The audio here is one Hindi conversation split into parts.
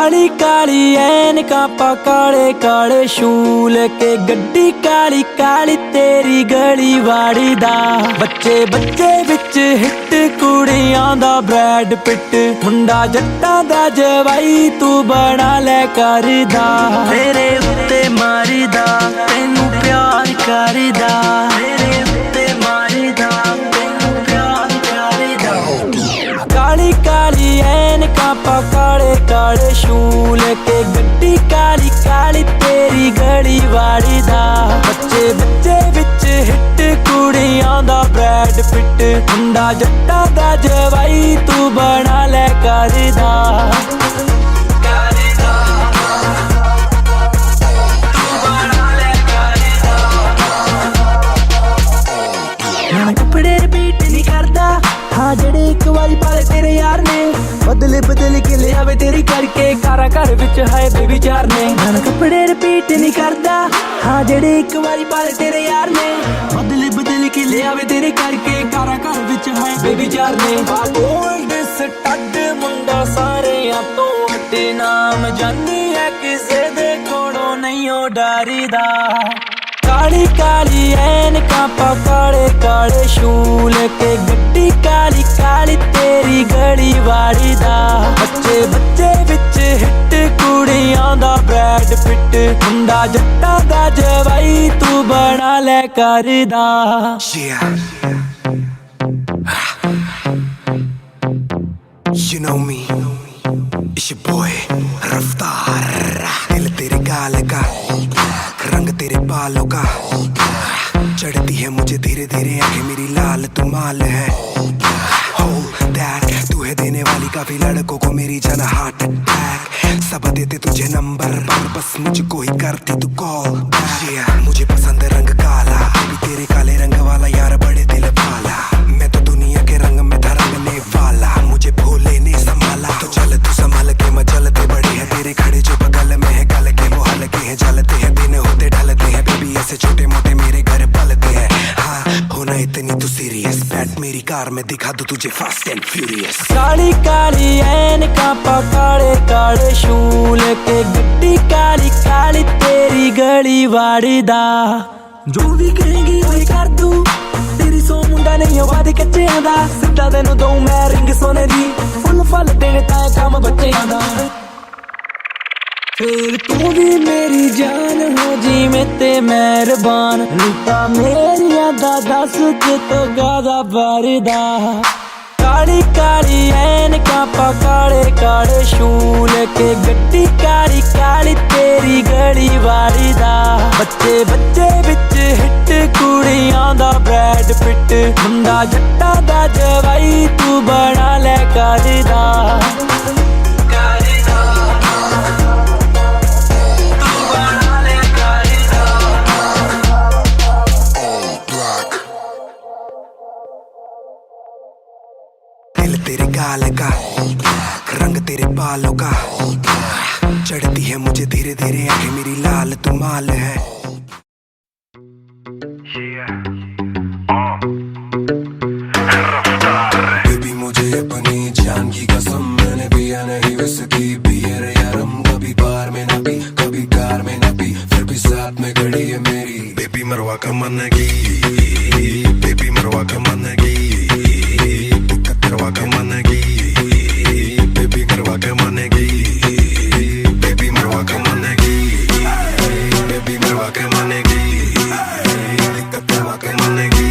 काली काली ऐनका पा काले काले शूल के गड्डी काली काली तेरी गली वाड़ी दा बच्चे बच्चे विच हिट कुड़ियां दा ब्रैड पिट मुंडा जट्टां दा जवाई तू बना ले करदा तेरे उत्ते मारीदा तैनू प्यार करदा तेरे उत्ते मारीदा तैनू प्यार करदा काली काली ऐनका पा काले काले शूल के गड्डी काली काली तेरी गली वाड़ी दा बच्चे बच्चे विच हिट कुड़ियां दा ब्रैड पिट मुंडा जट्टां दा जवाई तू बना ले करदा कपड़े रिपीट नहीं करदा हाँ जेड़े एक बारी पाले तेरे यार ने बदले बदल के ले आवे तेरी करके कारा घर विच है बेबी चार ने मैं कपड़े रिपीट नहीं करदा हाँ जेड़े एक बारी पाले तेरे यार ने बदले बदल के ले आवे तेरे करके कारा घर विच है बेबी चार ने गोल्ड स्टड मुंडा सारे तो हटे नाम जानी है किसे दे कोड़ों नहीं हो डरीदा काली काली ऐनका पा काले काले शूल के गड्डी काली काली तेरी गली वाड़ी दा बच्चे बच्चे विच हिट कुड़ियां दा ब्रैड पिट मुंडा जट्टां दा जवाई तू बना ले करदा You know me, it's your boy रफ्तार दिल तेरे गाल का रंग तेरे बालों का चढ़ती है मुझे धीरे धीरे आंखें मेरी लाल तू माल है Oh that तू है देने वाली काफी लड़कों को मेरी जाना हार्ट अटैक सब देते तुझे नंबर पर बस मुझको ही करती तू कॉल मुझे पसंद रंग काला अभी तेरे काले रंग वाला यार बड़े दिल वाला मैं तो दुनिया के रंग में था रंगने वाला मुझे भोले ने संभाला तो चल तू संभाल के मचलते बड़े हैं तेरे खड़े जो बगल में है गल के वो हल्के हैं जलते हैं दिन होते ढलते हैं बेबी ऐसे छोटे मोटे मेरे घर पलते हैं हाँ होना इतनी तू सीरियस बैठ मेरी कार में दिखा दूं तुझे fast and furious Kali Kali ऐनका पा काले काले शूल के गड्डी काली काली तेरी गली वाड़ी दा जो भी कहेंगी वही कर दूं तेरी सो मुंडा नहीं वादे कच्चियां दा सिद्धा तेनू दूं मैं रिंग सोने दी फुल फल तेरे ताए काम बच्चियां दा फिर तू भी मेरी जान हो जी में ते मेहरबान नीता मेरिया दा दस के तो गादा भरदा काली काली ऐनका पा काले काले शूल के गड्डी काली काली तेरी गली वाड़ी दा बच्चे बच्चे विच हिट कुड़ियां दा ब्रैड पिट मुंडा जट्टां दा जवाई तू बना ले करदा दिल तेरे गाल का रंग तेरे बालों का चढ़ती है मुझे धीरे धीरे आंखें मेरी लाल तू माल है बेबी मुझे अपनी जान की कसम मैंने पिया नहीं विस्की बियर या रम कभी बार में ना पी कभी कार में ना पी फिर भी साथ में खड़ी है मेरी बेबी मरवा का मन की बेबी मरवा का मन की करवा के मानेगी बेबी करवा के मानेगी बेबी मरवा के मानेगी बेबी मरवा के मानेगी दिक्कत करवा के मानेगी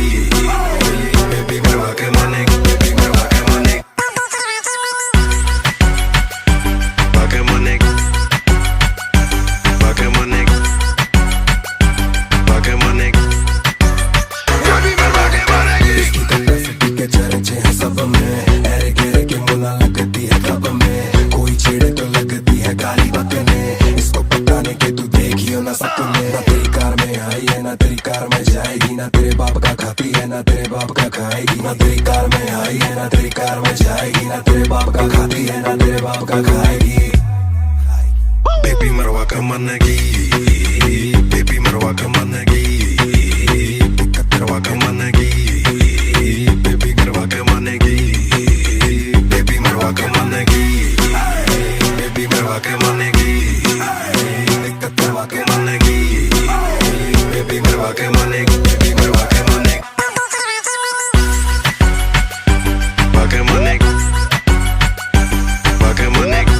बेबी मरवा के मानेगी बेबी मरवा के मानेगी बाके मानेगी बाके मानेगी बाके मानेगी बेबी मरवा के मानेगी इसकी कल्ला के चर्चे हैं सब में ऐरे गेरे के मुला लगती है कब में कोई छेड़े तो लगती है गाली बकने इसको पकाने के तू देखियो ना सपने ना तेरी कार में आई है ना तेरी कार में जाएगी ना तेरे बाप का खाती है ना तेरे बाप का खाएगी ना तेरी कार में आई है ना तेरी कार में जाएगी ना तेरे बाप का खाती है ना तेरे बाप का खाएगी बेबी मरवा का मन की बेबी मरवा का मन की दिक्कत करवा का मन की बेबी करवा के मानेगी बेबी मरवा के मानेगी बेबी मरवा के मरवा के मानेगी, बेबी मरवा के मानेगी, वाके मानेगी, वाके मानेगी,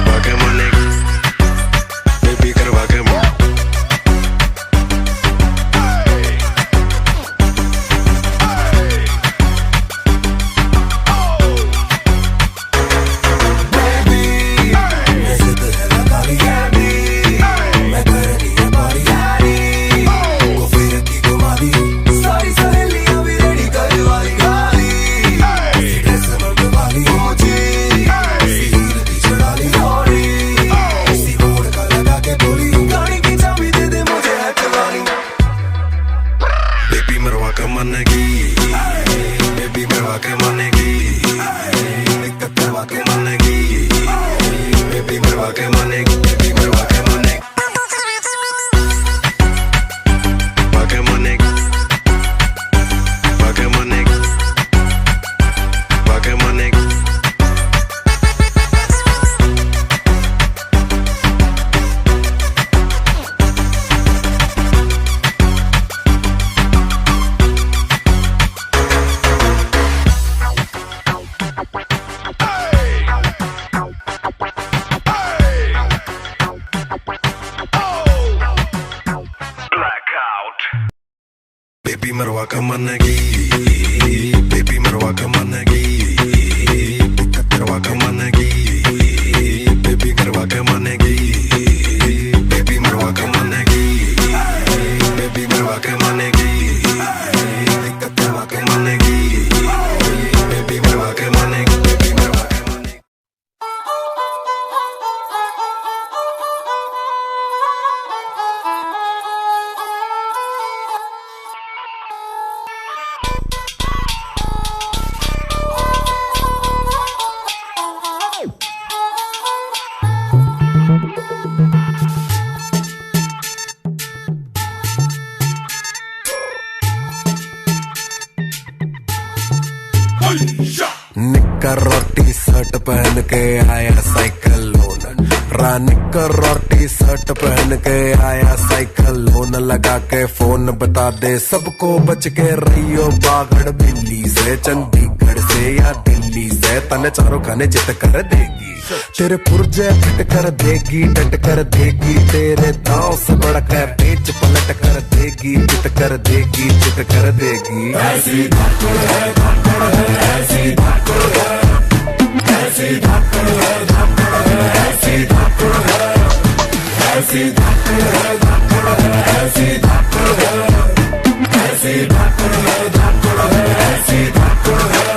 वाके मानेगी, बेबी करवा के बेबी मरवा के मानेगी, बेबी मरवा के मानेगी, करवा के मानेगी, बेबी करवा के मानेगी, बेबी मरवा के मानेगी, बेबी मरवा के मानेगी, करवा के मानेगी, बेबी मरवा के मानेगी, बेबी मरवा के मानेगी। निक्कर और टी शर्ट पहन के आया साइकिल लोन, निक्कर और टी शर्ट पहन के आया साइकिल लोन, लगा के फोन बता दे सबको बच के रहियो बागड़ बिल्ली से, चंडीगढ़ से या दिल्ली से, तने चारों खाने चित कर देगी, तेरे पुर्जे फिट कर देगी, डट कर देगी, तेरे दांव से बढ़कर पेच पलट कर देगी, चित कर देगी, चित कर देगी। ऐसी धाकड़ है, धाकड़ है, ऐसी धाकड़ है, ऐसी धाकड़ है, धाकड़ है, ऐसी धाकड़ है, ऐसी धाकड़ है, धाकड़ है, ऐसी धाकड़ है, ऐसी धाकड़ है, धाकड़ है, ऐसी धाकड़ है।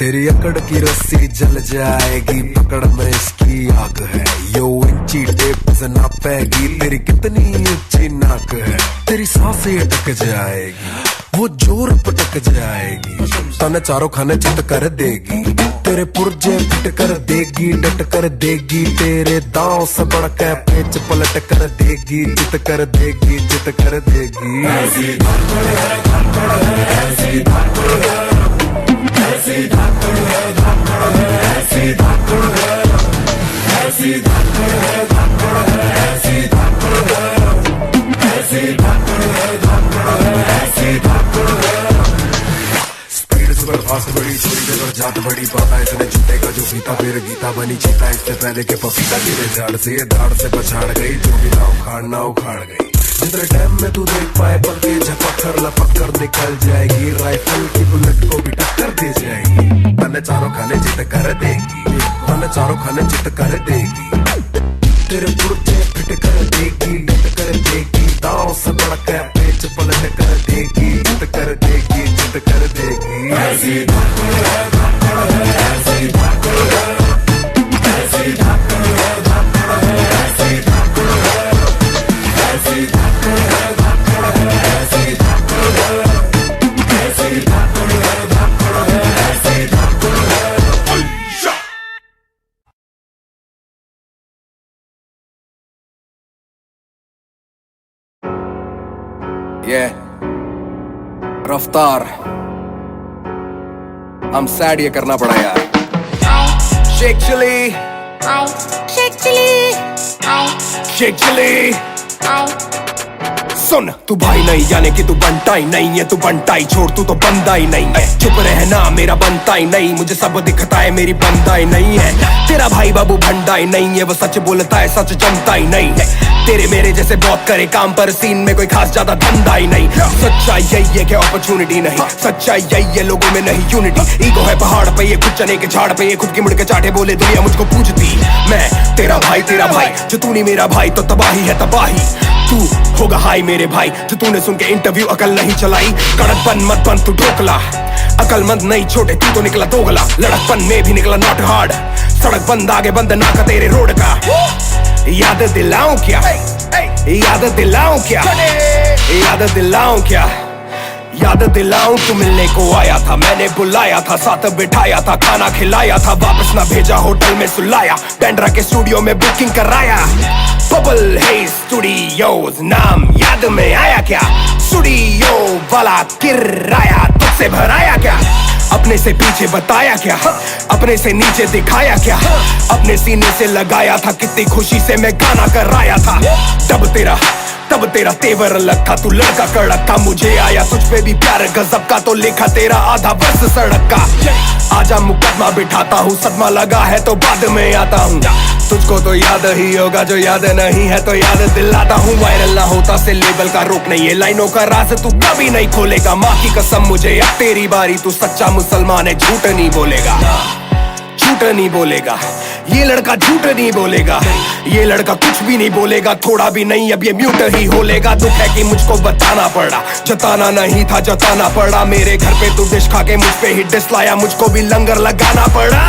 तेरी अकड़ की रस्सी जल जाएगी, पकड़ में इसकी आग है, यो इंची टेप से नापेगी, तेरी कितनी ऊंची नाक है, तेरी सांसें अटक जाएगी, वो जोर पटक जाएगी, तने चारों खाने चित कर देगी, तेरे पुर्जे फिट कर देगी, डट कर देगी, तेरे दांव से बढ़कर पेच पलट कर देगी, चित कर देगी, चित कर देगी। ऐसी धाकड़ है, धाकड़ है, ऐसी धाकड़ है, ऐसी धाकड़ है, धाकड़ है, ऐसी धाकड़ है, ऐसी धाकड़ है, धाकड़ है, ऐसी धाकड़ है, ऐसी धाकड़ है, धाकड़ है, ऐसी धाकड़ है। स्पीड सुपर फास्ट बड़ी चोरी जबर जात बड़ी पाता, इसने जूते का जो फीता फिर गीता बनी चीता, इससे पहले के पपीता गिरे झाड़ से, दाढ़ से पछाड़ गई, जो भी ना उखाड़ गई, जितने टाइम में तू देख पाए पल के झपक कर लपक कर निकल जाएगी, राइफल की बुलेट को भी टक्कर दे जाएगी, तने चारों खाने चित कर देगी, तने चारों खाने चित कर देगी, तेरे पुर्जे फिट कर देगी, डट कर देगी, दांव से बढ़कर पेच पलट कर देगी, चित कर देगी, चित कर देगी। ऐसी धाकड़ है, धाकड़ है, ऐसी धाकड़ है, ऐसी धाकड़ है, धाकड़ है, ऐसी धाकड़ है, ऐसी धाकड़ है, धाकड़ है, ऐसी धाकड़ है, ऐसी धाकड़ है, धाकड़ है, ऐसी धाकड़ है। ये रफ्तार I'm sad ये करना पड़ा यार। Shake chili, Shake chili, shake chili। सुन तू भाई नहीं यानी कि तू बनता ही नहीं है, तू बनता ही छोड़, तू तो बंदा ही नहीं है। चुप रहना मेरा बनता ही नहीं, मुझे सब दिखता है मेरी बंदा ही नहीं है। तेरा भाई बाबू भंडा ही नहीं है, वो सच बोलता है सच जमता ही नहीं है। तेरे मेरे जैसे बहुत करे काम पर सीन में कोई खास ज्यादा धंधा ही नहीं। सच्चाई यही है कि अपॉर्चुनिटी नहीं, सच्चाई यही है लोगों में नहीं यूनिटी। ईगो है पहाड़ पे ये, खुद चने के झाड़ पे ये, खुद की मुड़ के चाटे बोले दुनिया मुझको पूछती। मैं तेरा भाई जो तू नहीं मेरा भाई तो तबाही है तबाही। तू होगा हाई मेरे भाई जो तूने सुन के इंटरव्यू अकल नहीं चलाई। कड़कपन मत बन तू ढोकला, अकलमंद नहीं छोटे तू तो निकला दोगला। लड़कपन में भी निकला नॉट हार्ड, सड़क बंद आगे बंद ना का तेरे रोड का। याद दिलाऊं क्या, याद दिलाऊं क्या, याद दिलाऊं क्या, याद दिलाऊं तू मिलने को आया था, मैंने बुलाया था, साथ बिठाया था, खाना खिलाया था, वापस ना भेजा होटल में सुलाया, पेंड्रा के स्टूडियो में बुकिंग कराया। बबल है स्टूडियोज नाम याद में आया क्या, स्टूडियो वाला किराया तुझसे भराया क्या, अपने से पीछे बताया क्या, अपने से नीचे दिखाया क्या, अपने सीने से लगाया था, कितनी खुशी से मैं गाना कराया था। तब तेरा तेवर अलग था, तू लड़का कड़क का, मुझे आया तुझ पे भी प्यार गजब का, तो लिखा तेरा आधा वर्ष सड़क का। आजा मुकदमा बिठाता हूँ, सदमा लगा है तो बाद में आता हूँ। तुझको तो याद ही होगा, जो याद नहीं है तो याद दिलाता हूँ। वायरल ना होता से लेबल का रोक नहीं है, लाइनों का राज तू कभी नहीं खोलेगा। माँ की कसम मुझे अब तेरी बारी, तू सच्चा मुसलमान है, झूठ नहीं बोलेगा, झूठ नहीं बोलेगा। ये लड़का झूठ नहीं बोलेगा, ये लड़का कुछ भी नहीं बोलेगा, थोड़ा भी नहीं, अब ये म्यूट ही होलेगा। दुख है कि मुझको बताना पड़ा, जताना नहीं था जताना पड़ा। मेरे घर पे तू डिश खा के मुझ पे ही डिस लाया, मुझको भी लंगर लगाना पड़ा।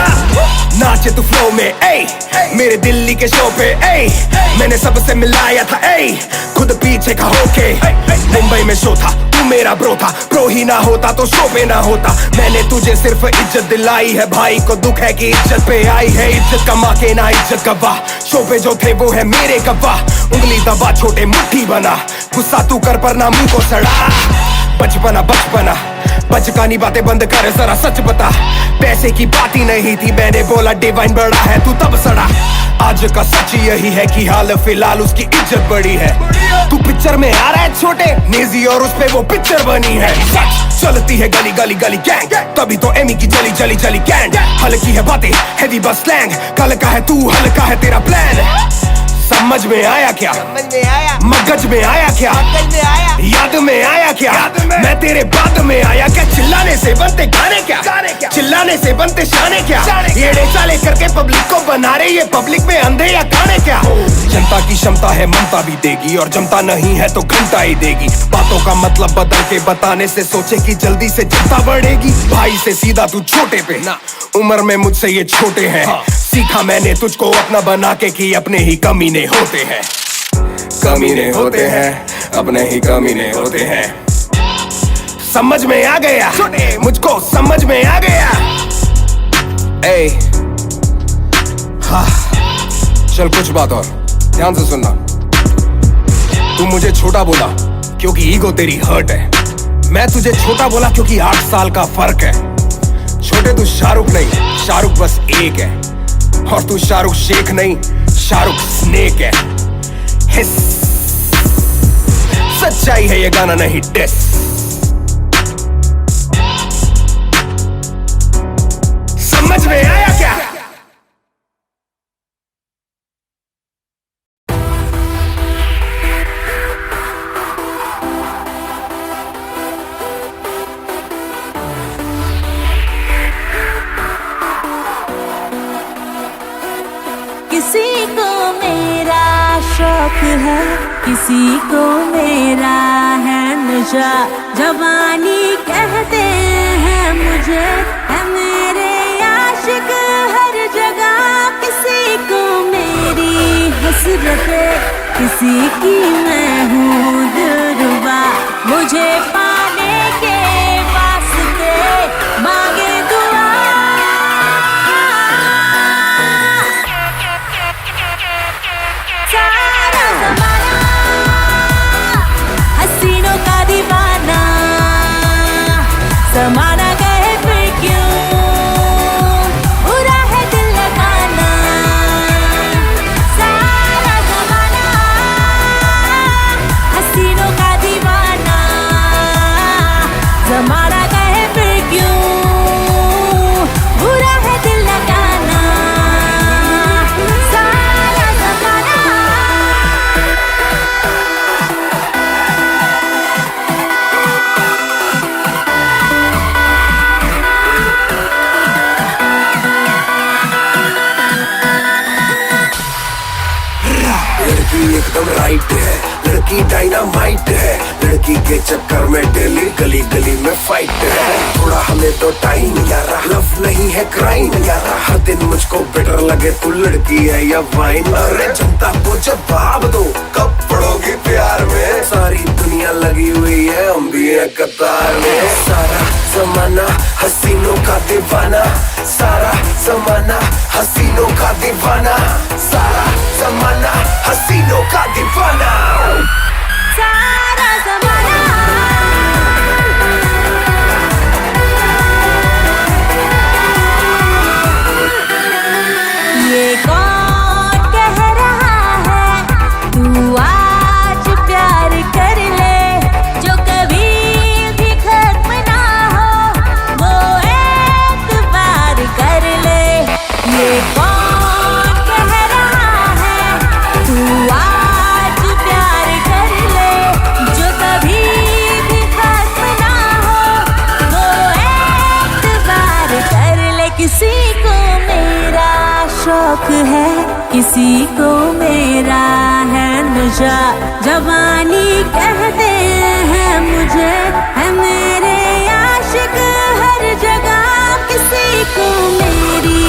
नाचे तू फ्लो में ए, मेरे दिल्ली के शो पे ए, मैंने सबसे मिलाया था ए, खुद पीछे का होके। मुंबई में शो था, तू मेरा ब्रो था, ब्रो ही ना होता तो शो पे ना होता। मैंने तुझे सिर्फ इज्जत दिलाई है, भाई को दुख है कि इज्जत पे आई है। इज्जत कमा के ना इज्जत गवा, शो पे जो थे वो है मेरे गवाह। उंगली दबा छोटे मुट्ठी बना, गुस्सा तू कर पर ना मुंह को सड़ा। बचपना बचकानी बातें बंद कर, जरा सच बता। पैसे की बात ही नहीं थी, मैंने बोला डिवाइन बड़ा है, तू तब सड़ा। आज का सच यही है कि हाल फिलहाल उसकी इज्जत बड़ी है। तू पिक्चर में आ रहा है छोटे नेजी और उस पे वो पिक्चर बनी है। सच चलती है गली गली गली गैंग, तभी तो एमी की चली चली चली कैंड। हल्की है बातें हैवी बस स्लैंग, कल का है तू हल्का है तेरा प्लान। समझ में आया क्या, समझ में आया, मगज में आया क्या, मगज में आया, याद में आया क्या, मैं तेरे बाद में आया क्या। चिल्लाने से बनते गाने क्या, चिल्लाने से बनते शाने क्या, ये चाले करके पब्लिक को बना रहे, ये पब्लिक में अंधे या काने क्या। जनता की क्षमता है ममता भी देगी, और जमता नहीं है तो घंटा ही देगी। बातों का मतलब बदल के बताने से सोचे कि जल्दी से जनता बढ़ेगी। भाई से सीधा तू छोटे पे ना, उम्र में मुझसे ये छोटे हैं। सीखा मैंने तुझको अपना बना के कि अपने ही कमीने होते हैं, कमीने होते हैं, अपने ही कमीने होते हैं। समझ में आ गया, मुझको समझ में आ गया। ए हाँ, चल कुछ बात और ध्यान से सुनना। तू मुझे छोटा बोला क्योंकि ईगो तेरी हर्ट है, मैं तुझे छोटा बोला क्योंकि 8 साल का फर्क है। छोटे तू शाहरुख नहीं, शाहरुख बस एक है, और तू शाहरुख शेख नहीं, शाहरुख स्नेक है। हिस सच्चाई है ये गाना नहीं डिस। समझ में आया क्या? किसी को मेरा शौक है, किसी को मेरा है नशा। जवानी कहते हैं मुझे, है मेरे आशिक हर जगह। किसी को मेरी हसरत है, किसी की मैं हूँ दिलरुबा। मुझे पाने के वास्ते मांगे दुआ। सारा ज़माना हसीनों का दीवाना, ज़माना कहे फिर क्यों डायनामाइट है, लड़की के चक्कर में डेली गली गली में फाइट है। थोड़ा हमें तो टाइम यारा, लव नहीं है क्राइम यारा, हर दिन मुझको बेटर लगे तू लड़की है या वाइन। अरे जनता को जवाब दो, कब पड़ोगी प्यार में, सारी दुनिया लगी हुई है, हम भी हैं कतार में। सारा जमाना हसीनों का दीवाना, सारा जमाना हसीनों का दीवाना, सारा जमाना हसीनों का दीवाना, सारा ज़माना। ये कौन कह रहा है तू आज प्यार कर ले, जो कभी भी खत्म ना हो वो एक बार कर ले। ये कौन कह रहा है तू आज प्यार कर ले, जो कभी भी खत्म ना हो वो एक बार कर ले। किसी को मेरा शौक है, किसी को मेरा है नशा, जवानी कहते हैं मुझे, है मेरे आशिक हर जगह। किसी को मेरी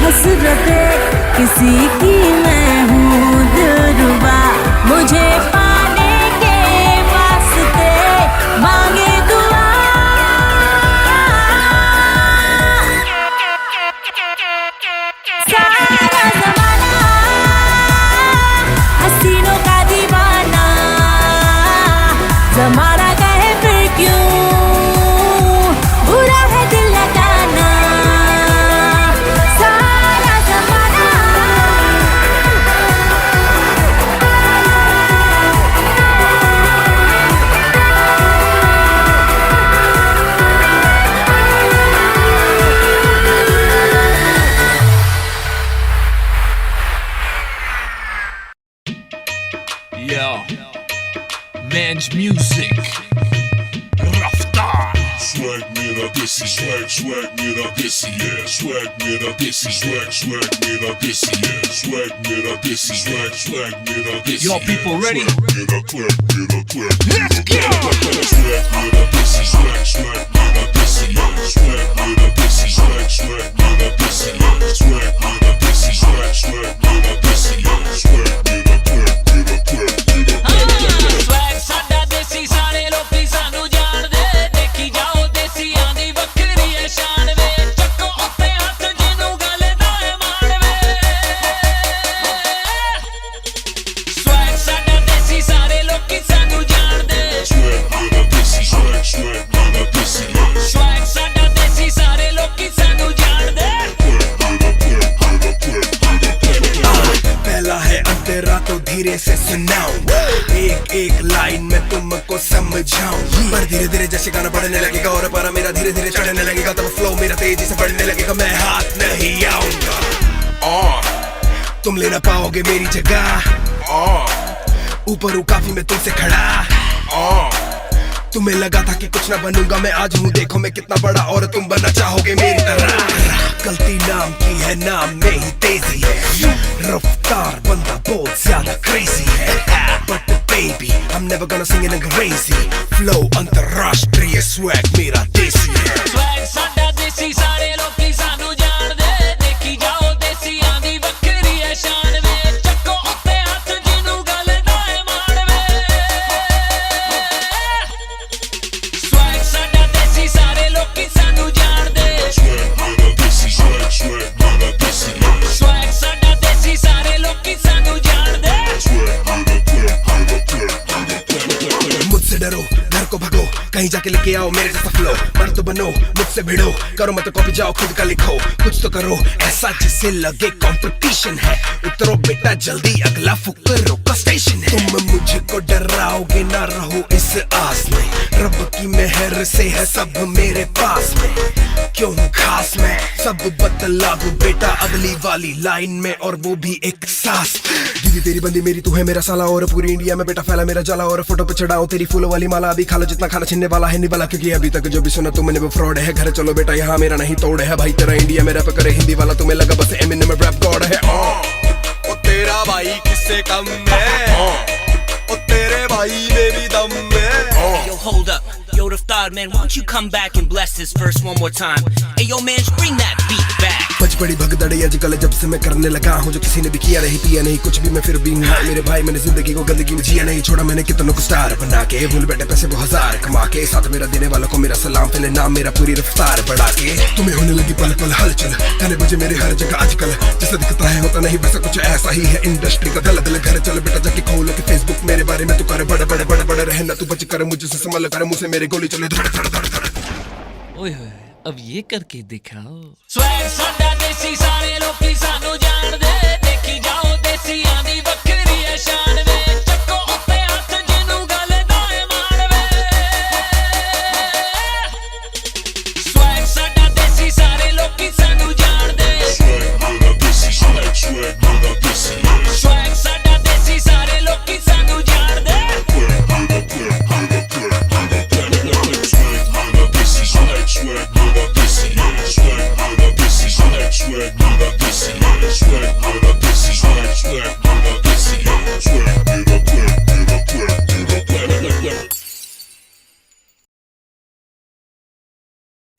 हसरत है, किसी की मैं हूँ दिलरुबा, मुझे पाने के वास्ते मांगे दुआ। सारा ज़माना हसीनों का दीवाना, ज़माना कहे फिर क्यों बुरा है दिल लगाना। सारा ज़माना Yo, Mange Music, Raftar. Swag mera desi, swag mera desi, yeah. Swag mera desi, swag mera desi, yeah. Swag mera desi, swag mera desi. Yo, people ready? Let's go. Swag mera desi, swag mera desi, yeah. Swag mera desi, swag mera desi, yeah. Swag mera desi, swag mera desi, yeah. Swag mera swag साडा देसी, सारे लोकी सानू जाणदे, देखी जाओ देसियां दी वक्री है शान वे, चक्को उत्ते हत्थ जिन्नू गल दा है मान वे। स्वैग साडा देसी, सारे लोकी सानू जाणदे, swag mera desi, swag mera desi, yeah. Swag साडा देसी, सारे लोकी सानू जाणदे। पहला है अंतरा तो धीरे से सुनाऊं, एक एक लाइन में तुमको समझाऊं, पर धीरे धीरे जैसे गाना बढ़ने लगेगा और पारा मेरा धीरे धीरे चढ़ने लगेगा, तब फ्लो मेरा तेजी से बढ़ने लगेगा, मैं हाथ नहीं आऊंगा। तुम ले ना पाओगे मेरी जगह, ऊपर हूँ काफी मैं तुमसे खड़ा। तुम्हें लगा था कि कुछ ना बनूंगा, मैं आज हूँ, देखो मैं कितना बड़ा, और तुम बनना चाहोगे मेरी तरह। गलती नाम की है, नाम में ही तेजी है, रफ्तार बंदा बहुत ज्यादा क्रेजी है, but baby I'm never gonna sing it crazy, flow अंतरराष्ट्रीय, स्वैग मेरा देसी है। स्वैग साडा देसी, सारे लोकी सानू जाणदे, देखी जाओ देसियां दी वक्री है शान वे, चक्को उत्ते हत्थ जिन्नू गल दा है मान वे। स्वैग साडा देसी, सारे लोकी सानू जाणदे, Swag mera desi, swag mera desi, yeah. Swag साडा देसी, सारे लोकी सानू जाणदे। मुझसे डरो, घर को भगो, कहीं जाके लेके आओ मेरे जैसा फ्लो, मर्द बनो मुझसे भिड़ो, करो मत कॉपी, जाओ खुद का लिखो, कुछ तो करो ऐसा जिससे लगे कंपटीशन है, उतरो बेटा जल्दी, अगला फुकरों का स्टेशन है। तुम मुझको डराओगे ना, रहो इस आस में, रब की मेहर से है सब मेरे पास में, क्यों हूँ खास मैं, सब बतला दूं बेटा अगली वाली लाइन में, और वो भी एक सांस। दीदी तेरी बंदी मेरी तू है मेरा साला, और पूरी इंडिया में बेटा फैला मेरा जाला, और फोटो पे चढ़ाओ तेरी फूलों वाली माला, अभी खा लो जितना खाना, छीनने वाला है नहीं वाला, क्योंकि अभी तक जो भी सुना तुमने वो फ्रॉड है। घर चलो बेटा यहाँ मेरा नहीं तोड़ है, भाई तेरा इंडिया में रैप करे हिंदी वाला, तुम्हें लगा बस एमिनेम में रैप गॉड है। ओ तेरा भाई किससे कम है, ओ तेरे भाई में भी दम है। Yo, hold up. Yo, the thought, man, why don't you come back and bless this verse one more time? Hey, yo, man, bring that beat back. बच बड़ी भगदड़ी आजकल जब से मैं करने लगा हूँ, जो किसी ने भी किया नहीं पिया नहीं कुछ भी, मैं फिर भी हूँ मेरे भाई। मैंने जिंदगी को गंदगी में जिया नहीं, छोड़ा मैंने कितनों को स्टार बना के, भूल बैठे पैसे 2000 कमा के, साथ मेरा देने वालों को मेरा सलाम, पहले नाम मेरा पूरी रफ्तार बढ़ा के। तुम्हें होने लगी पल पल हलचल, गाने बजे मेरे हर जगह आजकल, जैसा दिखता है होता नहीं वैसा कुछ ऐसा ही है इंडस्ट्री का दल दल। घर चल बेटा जाके खोलो के फेसबुक मेरे बारे में, तू कर बड़े बड़े बड़े बड़े रहना, तू बच कर मुझसे संभल कर, मुझसे मेरे गोली चले धड़ धड़ धड़ धड़। ओए होए, अब ये करके दिखाओ। Swag ਸਾਡਾ ਦੇਸੀ ਸਾਰੇ ਲੋਕੀ ਸਾਨੂੰ ਜਾਣਦੇ, ਦੇਖੀ ਜਾਓ ਦੇਸੀਆਂ ਦੀ ਵੱਖਰੀ ਹੈ ਸ਼ਾਨ ਵੇ, ਚੱਕੋ ਉੱਤੇ ਹੱਥ ਜਿਹਨੂੰ ਗੱਲ ਦਾ ਏ ਮਾਣ ਵੇ। Swag ਸਾਡਾ ਦੇਸੀ ਸਾਰੇ ਲੋਕੀ ਸਾਨੂੰ ਜਾਣਦੇ, swag ਸਾਡਾ ਦੇਸੀ ਸਾਰੇ ਲੋਕੀ ਸਾਨੂੰ ਜਾਣਦੇ।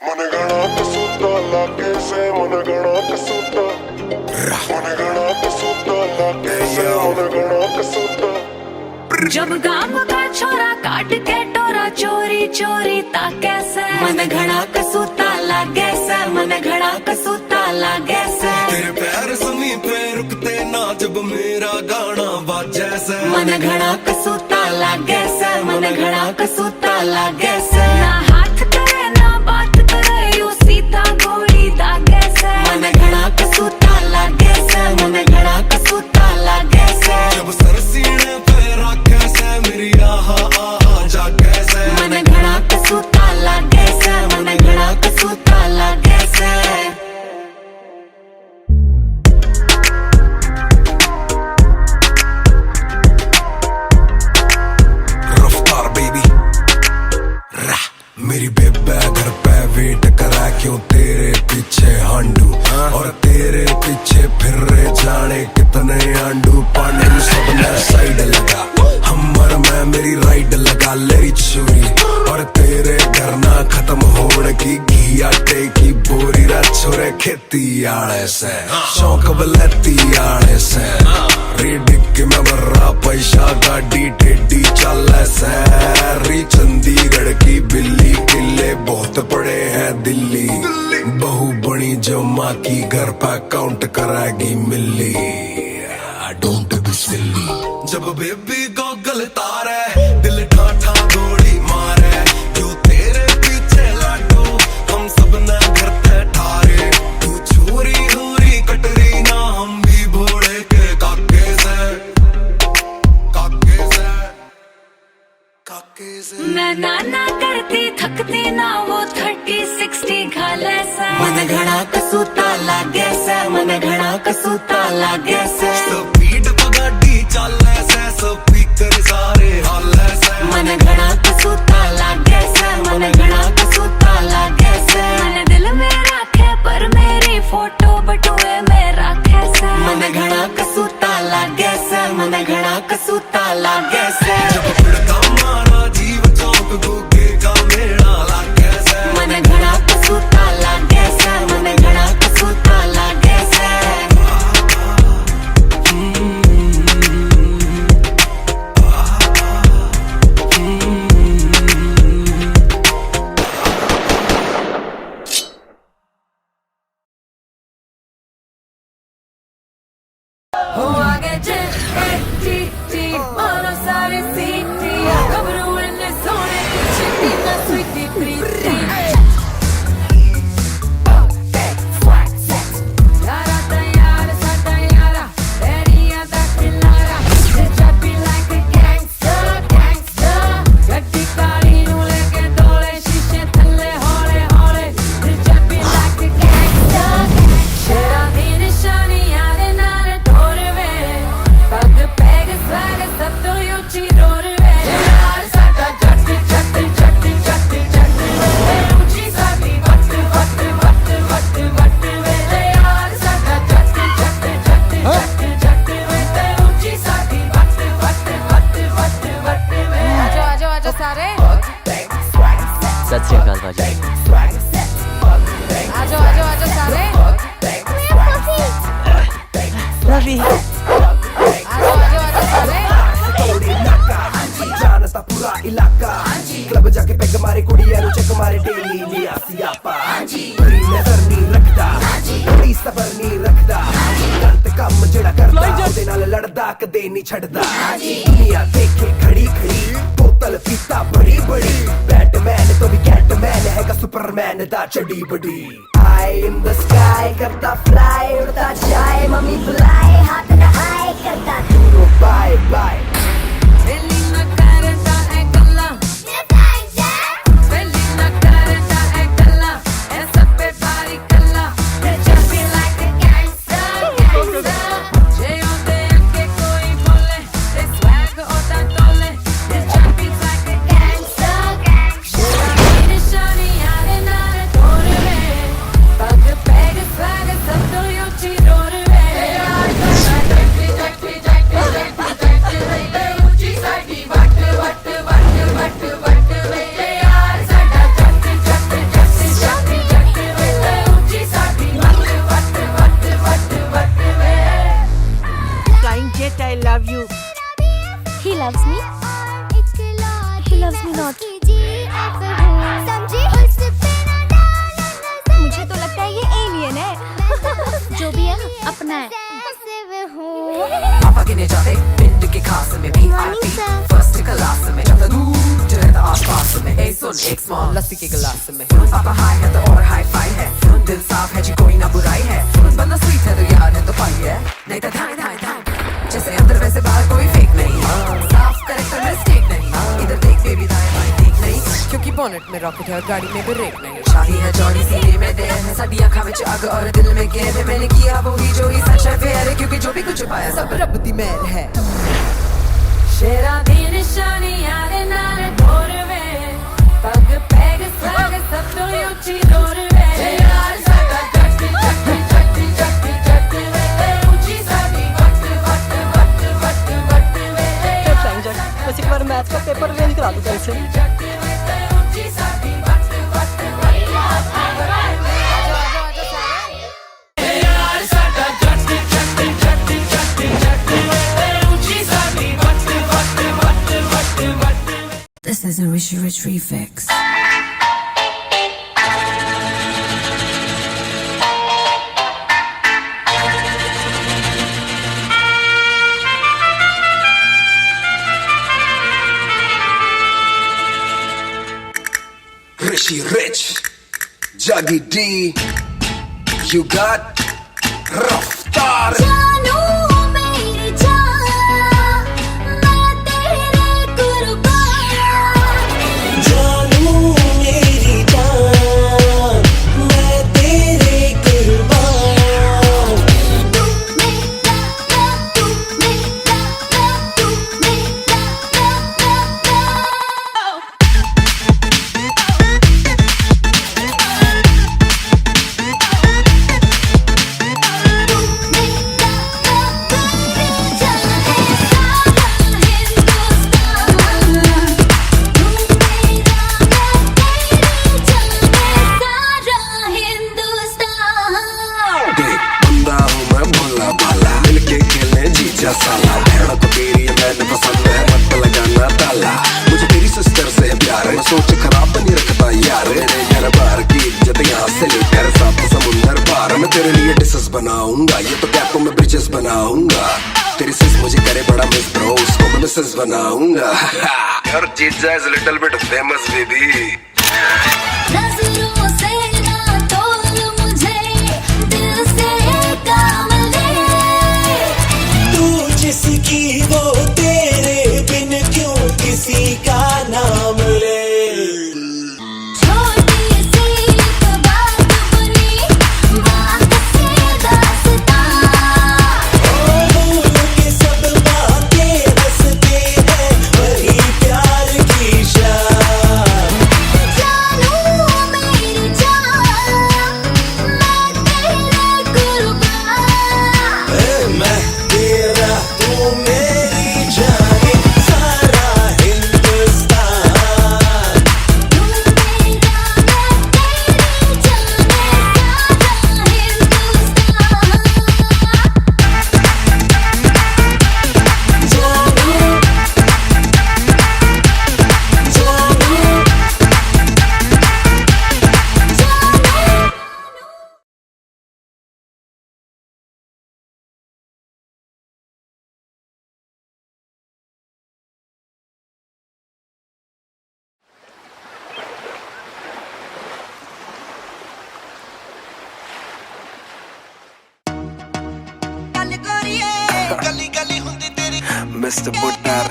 मनगणा कसूता लागे से मनगणा कसूता, मनगणा कसूता लागे से मनगणा कसूता। जब गाम का छोरा काट के टोरा चोरी चोरी ताके से, मन घड़ा कसूता लागे से, मन घड़ा कसूता लागे से। तेरे पैर ज़मीन पे रुकते ना जब मेरा गाना बाजे से, मन घड़ा कसूता लागे से, मन घड़ा कसूता लागे से। ना हाथ करे ना बात करे, यूं सीधा गोली दागे से, मन घड़ा कसूता लागे से, मन घड़ा कसूता लागे से। जब सर सीने पे रखे से मेरी आहा आहा जागे से, मन घड़ा कसूता लागे से, मन घड़ा कसूता लागे से। रफ्तार बेबी मेरी बेबे घर पे वेट करा, क्यों तेरे पीछे हांडू और तेरे पीछे फिर रहे जाने कितने आंडू पांडू। सबने साइड लगा हमर में मेरी राइड लगा लेरी चोरी, और तेरे घर ना खत्म होने की घी आटे की बोरी रा छोरे खेती आले से, शौक बलती आले से, रिडिक में बर्रा पैसा गाड़ी टेढ़ी चले से, री चंडीगढ़ की बिल्ली किले बहुत बड़े हैं दिल्ली, बहू बनी जो माँ की घर पे काउंट कराएगी मिली। डोंट बी सिली जब बेबी गॉगल तारे, दिल ठाठा गोली मारे, जो तेरे पीछे लाडो हम सब न घर पे ठारे। तू छोरी होरी कटरी ना, हम भी भोले के काके से, काके से, काके से। मैं नाना करती थकती ना, वो 30-60 घाले से। मन घड़ा कसूता लागे से, मन घड़ा कसूता लागे से। स्पीड पगाड़ी चले से, स्पीकर सारे हाले से, मन घड़ा कसूता लागे से, मन घड़ा कसूता लागे से। मैंने दिल में रखे पर मेरी फोटो बटुए में रखे से, मन घड़ा कसूता लागे से, मन घड़ा कसूता लागे से। जब पिड़का मारा जीव चौक गुगे का मेला लागे से, मन घड़ा कसूता लागे से, मन घड़ा कसूता लागे से। छड़दा दुनिया देखे खड़ी खड़ी बोतल पीता बड़ी बड़ी बैटमैन तो भी कैटमैन हैगा सुपरमैन दा चढ़ी बड़ी आई इन द स्काई करता फ्लाई उड़ता जाए मम्मी बुलाए हाथ ना आए करता दूरो बाय बाय वेली ना करता है गल्ला वेली ना करता है गल्ला ऐ सब पे भारी कल्ला just be like a gangster जे ओदे के कोई बोले ते swag ओदा तोले just be like a gangster निशानी यारे नारे तोड़वे पग पैग swag सब तो यो चिरोड़वे Flying jet, I love you. He loves me. He loves me not. मुझे तो लगता है ये एलियन है। जो भी है अपना है। पापा गिने जाते पिंड के खास में VIP फर्स्ट क्लास में जाता दूर जो रहता आसपास में ए सुन एक स्मॉल लस्सी के गिलास में पापा हाई है तो और हाई फाई है दिल साफ है जी कोई ना बुराई है बंदा स्वीट है तो यार है तो पाई है नहीं तो धाय धाय धाय जैसे अंदर वैसे बाहर कोई फेक नहीं साफ करेक्टर मिस्टेक नहीं इधर देख बेबी दाएं बाएं देख नहीं क्योंकि बोनेट में रॉकेट है और गाड़ी में ब्रेक नहीं शाही है जॉनी सीने में देर है साडी आँखों में आग और दिल में कैद है मैंने किया वो ही जो ही सच है फेयर है क्योंकि जो भी कुछ पाया सब रब दी मेहर है शेरा दी निशानी यारे नारे तोड़वे पग पैग swag सब तो यो चिरोड़वे यार साडा जट्टी जट्टी जट्टी जट्टी जट्टी वे ऊंची साडी वट वट वट वट वट वे Flying jet, बस एक बार मैथ का पेपर अरेंज करा दो कल से। जट्टी वे ऊंची साडी वट वट वट यार साडा जट्टी जट्टी जट्टी जट्टी जट्टी वे ऊंची साडी वट वट वट वट वट This is a Rishi Rich Refix. Rishi Rich, Jaggy D, you got Raftar. जानू मेरी जान मैं तेरे कुर्बान जानू मेरी जान मैं तेरे कुर्बान तू मेरा तू मेरा तू मेरा देख बंदा हूँ मैं भोला भाला मिलके खेलने जीजा साला भेड़ को तेरी ये मैंने पसंद है मत लगाना ताला मुझे तेरी सिस्टर से प्यार है मैं सोच खराब नहीं रखता यार मेरे घर बार की इज्जत यहाँ से लेकर सात समुंदर पार मैं तेरे लिए डिशेस बनाऊंगा ये तो कैपों में ब्रिजेस बनाऊंगा तेरी सिस मुझे करे बड़ा मिस ब्रो उसको मैं मिसेस बनाऊंगा यार जीजा is little bit famous baby नजरों से ना तोल मुझे दिल से काम ले तू जिसकी वो तेरे बिन क्यों किसी का नाम ले छोटी सी बात बनी बात से दास्तां भूल के सब बातें हंसते हैं वही प्यार की शान जानू Mr. Buttar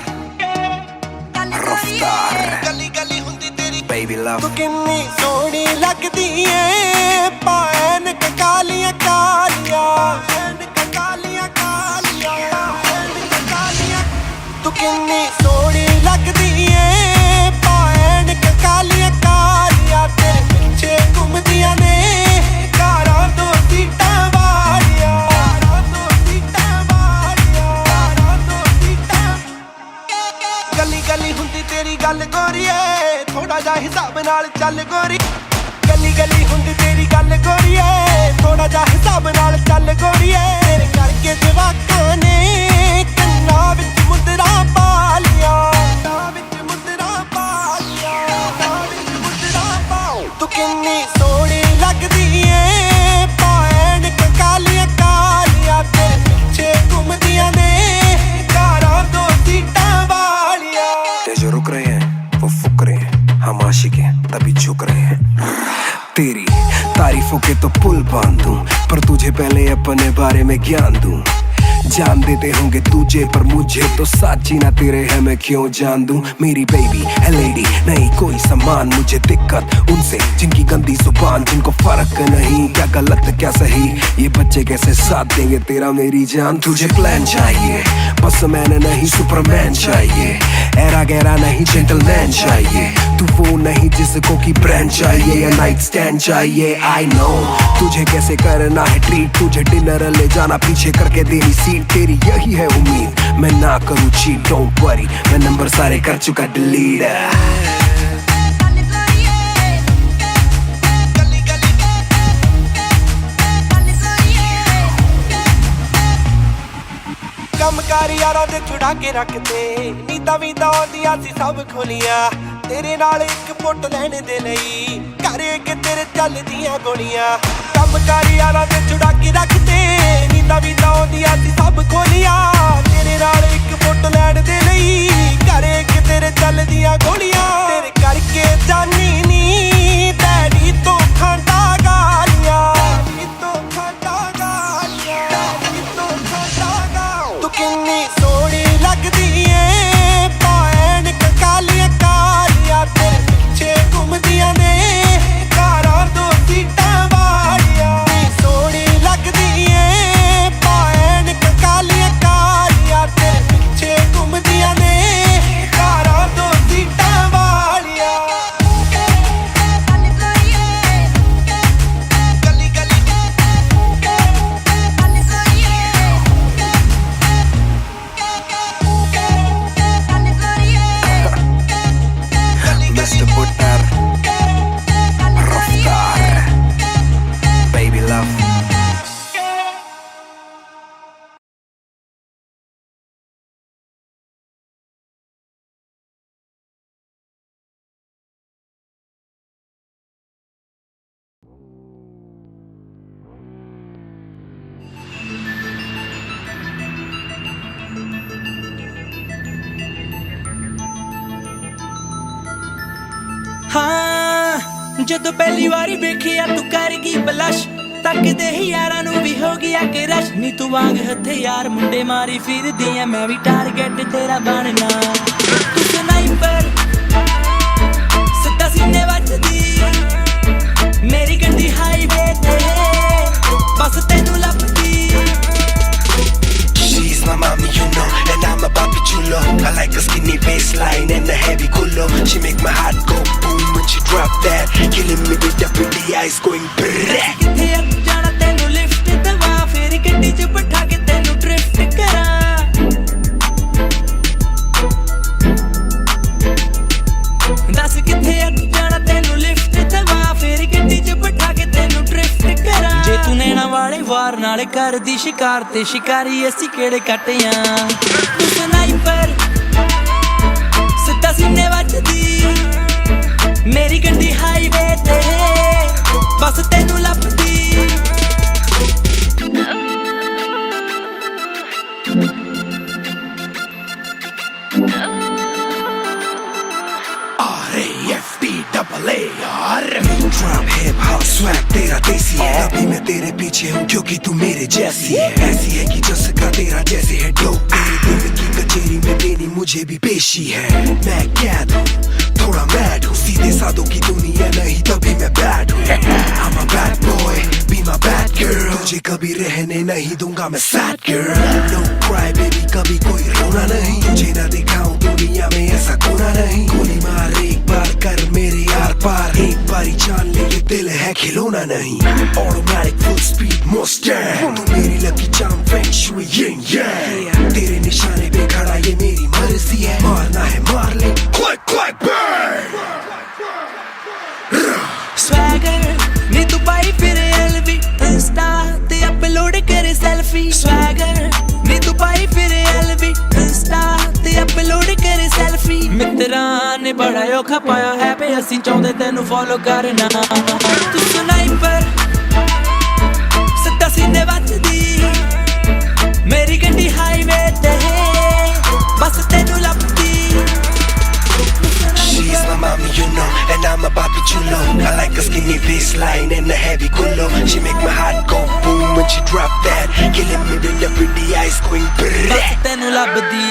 Raftaar Baby love तू किन्नी सोहनी लगदी ऐ पायन कालियां कालियां कालियां कालियां तू किन्नी सोहनी लगदी ऐ पायन कालियां कालियां तेरे पिछे घुमदियां ने कारां दो सीटां वालियां गली गली हुंदी तेरी गल गोरीए थोड़ा जा हिसाब नाल चल गोरी गली गली हुंदी तेरी गल गोरीए थोड़ा जा हिसाब नाल चल गोरीए तेरे करके जवाकां ने कन्ना विच मुंदरा पा लिया तू किन्नी सोहनी लगदी ऐ पायन कालियां कालियां तेरे पिछे घुमदियां ने कारां दो सीटां वालियां ये जो रुक रहे हैं वो फुक रहे हैं हम आशिक हैं तभी झुक रहे हैं तेरी तारीफों के तो पुल बांध दूं पर तुझे पहले अपने बारे में ज्ञान दूं जान देते होंगे तुझे पर मुझे तो साची ना तेरे है मैं क्यों जान दूं मेरी बेबी है लेडी नहीं कोई समान मुझे दिक्कत उनसे जिनकी गंदी जुबान जिनको फर्क नहीं क्या गलत क्या सही ये बच्चे कैसे साथ देंगे तेरा मेरी जान तुझे प्लान चाहिए बस मैंने नहीं सुपरमैन चाहिए एरा गहरा नहीं जेंटलमैन चाहिए तू वो नहीं जिसको की ब्रांड चाहिए या नाइट स्टैंड चाहिए आई नो तुझे कैसे करना है ट्रीट तुझे डिनर ले जाना पीछे करके देनी सीट तेरी यही है उम्मीद मैं ना करूँ चीट डोंट वरी मैं नंबर सारे कर चुका डिलीट ਕੰਮਕਾਰ ਯਾਰਾਂ ਦੇ ਛੁਡਾ ਕੇ ਰੱਖਦੇ ਨੀਂਦਾਂ ਵੀ ਆਉਂਦੀਆਂ ਸੀ ਸਭ ਖੋਲੀਆਂ ਤੇਰੇ ਨਾਲ ਇੱਕ ਪੁੱਟ ਲੈਣ ਦੇ ਲਈ ਘਰੇ ਕਿ ਤੇਰੇ ਚੱਲਦੀਆਂ ਗੋਲੀਆਂ ਕੰਮਕਾਰ ਯਾਰਾਂ ਦੇ ਛੁਡਾ ਕੇ ਰੱਖਦੇ ਨੀਂਦਾਂ ਵੀ ਆਉਂਦੀਆਂ ਸੀ ਸਭ ਖੋਲੀਆਂ ਤੇਰੇ ਨਾਲ ਇੱਕ ਪੁੱਟ ਲੈਣ ਦੇ ਲਈ ਘਰੇ ਕਿ ਤੇਰੇ ਚੱਲਦੀਆਂ ਗੋਲੀਆਂ ਤੇਰੇ ਕਰਕੇ ਜਾਨੀ ਨੀ ਡੈਡੀ ਤੋਂ ਖਾਂਦਾ ਗਾਲੀਆਂ तू किन्नी सोहनी लगदी ऐ पायन कालियां कालियां तेरे पिछे घुमदियां ने कारां दो सीटां वालियां सोहनी लगदी ऐ पायन कालियां कालियां तेरे पिछे घुमदियां ने कारां दो सीटां वालियां गली गली Mr. Buttar Raftaar Baby love ਹਾਂ ਜਦੋਂ ਪਹਿਲੀ ਵਾਰੀ ਵੇਖਿਆ ਤੂੰ ਕਰ ਗਈ ਬਲਸ਼ ਤੱਕਦੇ ਹੀ ਯਾਰਾਂ ਨੂੰ ਵੀ ਹੋ ਗਿਆ ਕਿ ਰਸ਼ ਨੀ ਤੂੰ ਵਾਂਗ ਹੱਥੇ ਯਾਰ ਮੁੰਡੇ ਮਾਰੀ ਫਿਰਦੀ ਐ ਮੈਂ ਵੀ ਟਾਰਗੇਟ ਤੇਰਾ ਬਣਨਾ ਤੂੰ ਸਨਾਈਪਰ ਸਿੱਧਾ ਸੀਨੇ ਵੱਜਦੀ ਮੇਰੀ ਗੱਡੀ ਹਾਈਵੇ ਤੇ ਬਸ ਤੈਨੂੰ ਲੱਭਦੀ She's my mommy, you know, and I'm a papi chulo. I like a skinny waistline and a heavy culo. She make my heart go boom when she drop that, killing me with the pretty eyes going brrrr. ਕਿੱਥੇ ਆ ਜਾਣਾ ਤੈਨੂੰ ਲਿਫਟ ਦਵਾ ਫੇਰ ਗੱਡੀ 'ਚ ਬਿਠਾ ਕੇ ਤੈਨੂੰ ਡ੍ਰਿਫਟ ਕਰਾਂ ਦੱਸ ਕਿੱਥੇ ਆ ਜਾਣਾ ਤੈਨੂੰ ਲਿਫਟ ਦਵਾ ਫੇਰ ਗੱਡੀ 'ਚ ਬਿਠਾ ਕੇ ਤੈਨੂੰ ਡ੍ਰਿਫਟ ਕਰਾਂ ਜੇ ਤੂੰ ਨੈਣਾ ਵਾਲੇ ਵਾਰ ਨਾਲ ਕਰਦੀ ਸ਼ਿਕਾਰ ਤੇ ਸ਼ਿਕਾਰੀ ਅਸੀਂ ਕਿਹੜੇ ਕੱਟਿਆਂ ਤੂੰ ਸਨਾਈਪਰ ਸਿੱਧਾ ਸੀਨੇ ਵੱਜਦੀ ਮੇਰੀ ਗੱਡੀ ਹਾਈਵੇ ਤੇ ਬਸ ਤੈਨੂੰ ਲੱਭਦੀ R.A.F.D.A.A.R. Drop hip hop swag तेरा देसी है अभी मैं तेरे पीछे हूँ क्योंकि तू मेरे जैसी है, ऐसी है कि चस्का तेरा जैसे है डोप। तेरे दिल की कचेरी में देनी मुझे भी पेशी है। मैं कैद हूँ, थोड़ा मैड हूँ, सीधे साधों की दुनिया नहीं तभी मैं बैड हूँ। I'm a bad boy, be my bad girl, तुझे कभी रहने नहीं दूंगा मैं sad girl। No cry baby, कभी कोई रोना नहीं, तुझे ना दिखाऊं दुनिया में ऐसा कोना नहीं। गोली मार एक बार कर मेरे यार पार, एक बारी जान ले ये दिल है खिलौना नहीं। Automatic full speed Mustang, तू मेरी lucky charm feng shui Ying yang, तेरे निशाने पे खड़ा ये मेरी मर्जी है, मारना है मार ले click click bang। Swagger नी तू पाई फिर LV, इंस्टा ते अपलोड करे सेल्फी। Swagger नी तू पाई फिर LV, इंस्टा ते अपलोड करे सेल्फी। मित्रां ने बड़ा औखा पाया है पे ਅਸੀਂ ਚਾਹੁੰਦੇ ਤੈਨੂੰ ਫੋਲੋ ਕਰਨਾ। ਤੂੰ ਸਨਾਈਪਰ ਸੱਤਾ ਸੀਨੇ ਵੱਜਦੀ, ਮੇਰੀ ਗੱਡੀ ਹਾਈਵੇ ਤੇ ਬਸ ਤੈਨੂੰ ਲੱਭਦੀ। She's my mommy, you know, and I'm a papi chulo. I like a skinny waistline and a heavy culo. She make my heart go boom when she drop that, killing me with the pretty eyes going brrrr. ਬਸ ਤੈਨੂੰ ਲੱਭਦੀ।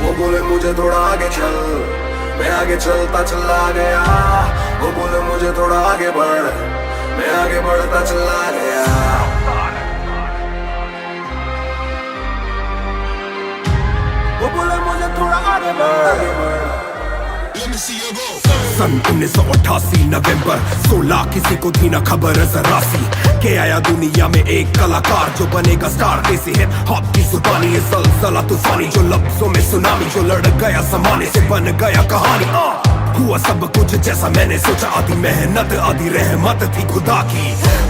वो बोले मुझे थोड़ा आगे चल, मैं आगे चलता चला गया। वो बोले मुझे थोड़ा आगे बढ़, मैं आगे बढ़ता चला गया। वो बोले मुझे थोड़ा आगे बढ़। सन 1988 नवंबर 16, किसी को थी ना खबर जरा सी के आया दुनिया में एक कलाकार जो बनेगा स्टार। कैसे हिप हॉप की जुबानी ये सलसला तूफानी, जो लफ्जों में सुनामी, जो लड़ गया जमाने से बन गया कहानी। हुआ सब कुछ जैसा मैंने सोचा, आधी मेहनत आधी रहमत थी खुदा की।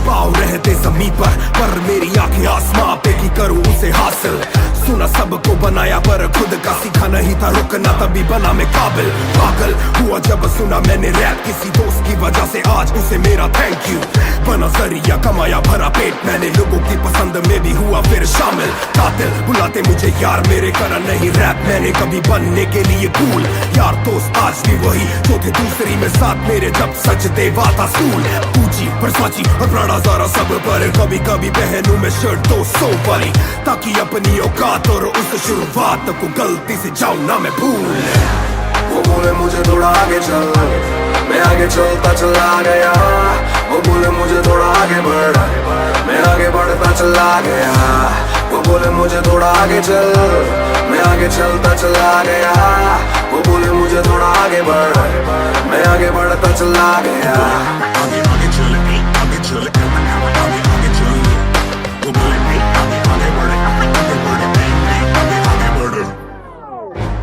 पाँव रहते जमीन पर मेरी आंखें आसमां पे की करूं उसे हासिल। सुना सबको बनाया पर खुद का सीखा नहीं था रुकना, तभी बना मैं काबिल। पागल हुआ जब सुना मैंने रैप किसी दोस्त की वजह से, आज उसे मेरा थैंक यू। बना जरिया कमाया भरा पेट मैंने, लोगों की पसंद में भी हुआ फिर शामिल। कातिल बुलाते मुझे यार मेरे करा नहीं रैप मैंने कभी बनने के लिए कूल। यार दोस्त आज भी वही जो थे दूसरी में साथ मेरे, जब सच देवा था स्कूल। ऊंची वर्साची और बड़ा ज़रा सब पर, कभी कभी पहनूं मैं शर्ट 200 वाली, ताकि अपनी औकात और उस शुरुआत को गलती से जाऊं ना मैं भूल। वो बोले मुझे थोड़ा आगे चल, मैं आगे चलता चला गया। वो बोले मुझे थोड़ा आगे बढ़, मैं आगे बढ़ता चला गया। वो बोले मुझे थोड़ा आगे चल, मैं आगे चलता चला गया। वो बोले मुझे थोड़ा आगे बढ़, मैं आगे बढ़ता चला गया। आगे आगे चल, आगे चल, आगे आगे चल। वो बोले आगे आगे बढ़े, आगे बढ़े, आगे बढ़े।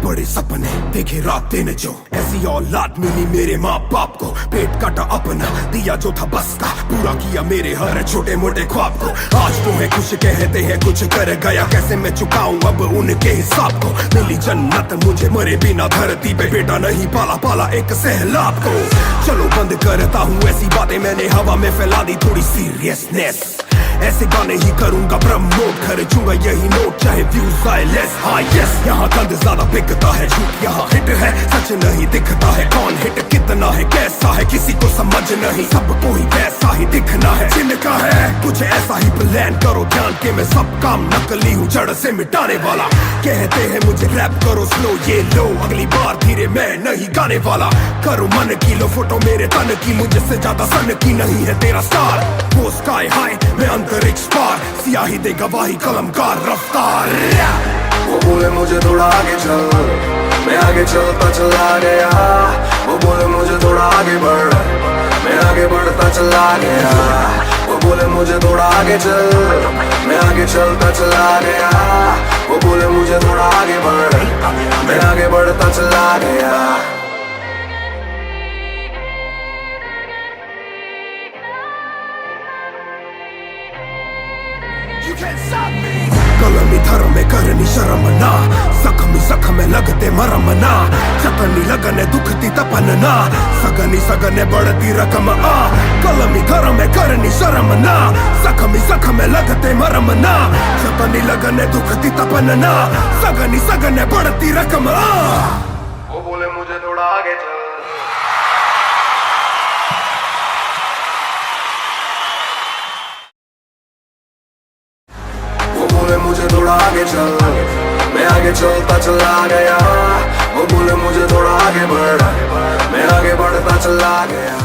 बड़े सपने देखे रात दिन जो, ऐसी औलाद मिली मेरे माँ बाप को। पेट काटा अपना दिया जो था बस का, पूरा किया मेरे हर छोटे मोटे ख्वाब को। आज तुम्हें कुछ कहते हैं कुछ कर गया, कैसे मैं चुकाऊं अब उनके हिसाब को। मिली जन्नत मुझे मरे बिना धरती पे, बेटा नहीं पाला पाला एक सहलाब को। चलो बंद करता हूँ ऐसी बातें, मैंने हवा में फैला दी थोड़ी सीरियसनेस। ऐसे गाने ही करूंगा प्रमोट, खर्चूंगा यही नोट चाहे व्यूज आए लेस। हाँ यस, यहाँ गंद ज्यादा बिकता है, झूठ यहाँ हिट है, सच नहीं दिखता है। कौन हिट कितना है कैसा है किसी को समझ नहीं, सबको ही वैसा ही दिखना है। जिनका है कुछ ऐसा ही प्लान करो, ध्यान के मैं सब काम नकली हूँ जड़ से मिटाने वाला। कहते हैं मुझे रैप करो स्लो, ये लो अगली बार धीरे मैं नहीं गाने वाला। करो मन की लो फोटो मेरे तन की, मुझे से ज्यादा सन की नहीं है तेरा स्टार। वो स्काई हाई मैं अंतरिक्ष पार, सियाही दे गवाही कलमकार रफ्तार। वो बोले मुझे थोड़ा आगे चल, मैं आगे चलता चला गया। वो बोले मुझे थोड़ा आगे बढ़, मैं आगे बढ़ता चला गया। वो बोले मुझे थोड़ा आगे चल, मैं आगे चलता चला गया। वो बोले मुझे थोड़ा आगे बढ़, मैं आगे बढ़ता चला गया। कलम कलमी धर्म में करनी शर्म ना, जख्मी जख्म में लगते मरम ना, चतनी लगने दुखती तपन ना, सगनी सगने बढ़ती रकम आ। कलमी धर्म में करनी शर्म ना, जख्मी जख्म में लगते मरम ना, चतनी लगने दुखती तपन ना, सगनी सगने बढ़ती रकम आ। वो बोले मुझे थोड़ा आगे चल, मुझे थोड़ा आगे चल, मैं आगे चलता चला गया। वो बोले मुझे थोड़ा आगे बढ़, मैं आगे बढ़ता चला गया।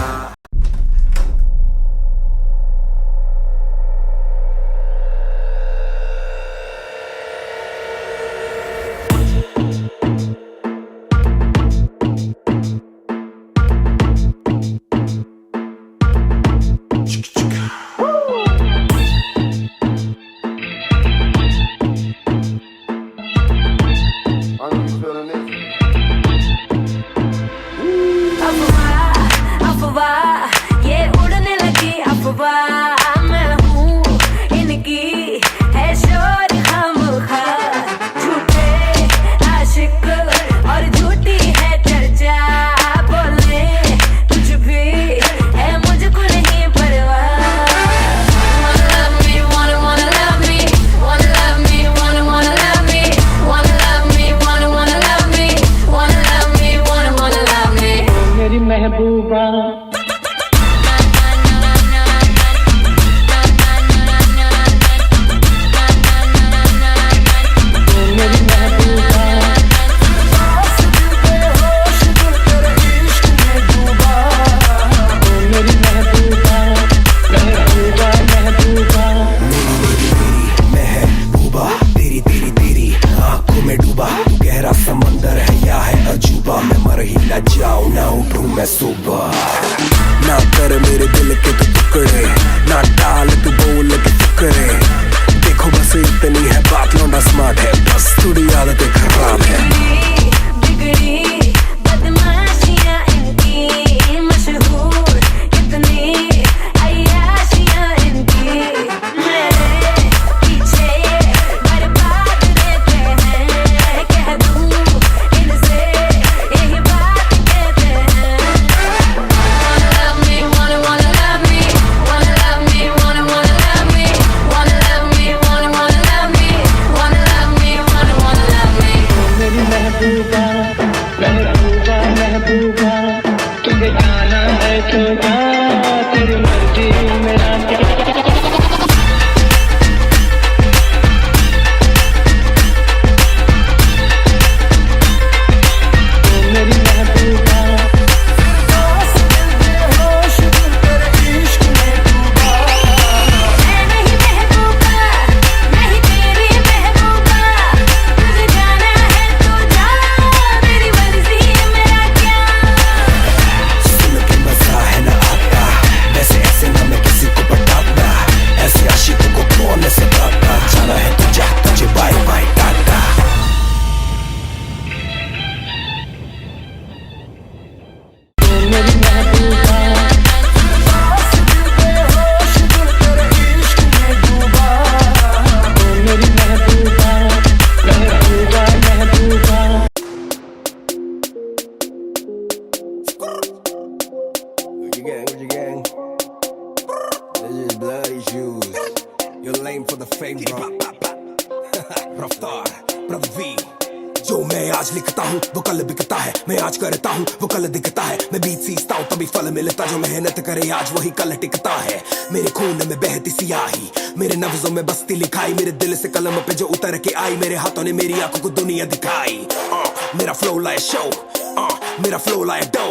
ना कर मेरे दिल के तू टुकड़े, ना टाल तू बोल के फुकरे। देखो बस इतनी है बात, लौंडा स्मार्ट है, बस थोड़ी आदतें खराब है। बिगड़ी बदमाशियां इनकी, मशहूर कितनी अय्याशियां इनकी, मेरे पीछे बर्बाद रहते हैं। कह दूं इनसे यही बात कहते हैं। तुझे जाना है तो जा, तेरी मर्जी मेरा मेरी महबूबा। नहीं महबूबा, नहीं तेरी महबूबा, तुझे जाना है तो जा, मेरी मर्जी मेरा क्या। सुन के मजा है ना आता, वैसे ऐसे ना मैं किसी को बताता, ऐसे आशिकों को कौन सताता। जाना है तो जा, तुझे बाय बाय टाटा। मेरी महबूबा। मेरी महबूबा, महबूबा, महबूबा। Gucci gang, Gucci gang. This is bloody shoes. You're lame for the fame, bro. रफ्तार, brother V. जो मैं आज लिखता हूँ वो कल बिकता है, मैं आज करता हूँ वो कल दिखता है। मैं बीच सीखता हूँ तभी फल मिलता, जो मेहनत करे आज वही कल टिकता है। मेरे खून में बहती सियाही, मेरे नफ्जों में बसती लिखाई, मेरे दिल से कलम पे जो उतर के आई, मेरे हाथों ने मेरी आंखों को दुनिया दिखाई। मेरा फ्लो लाए शो, मेरा फ्लो लाए डो,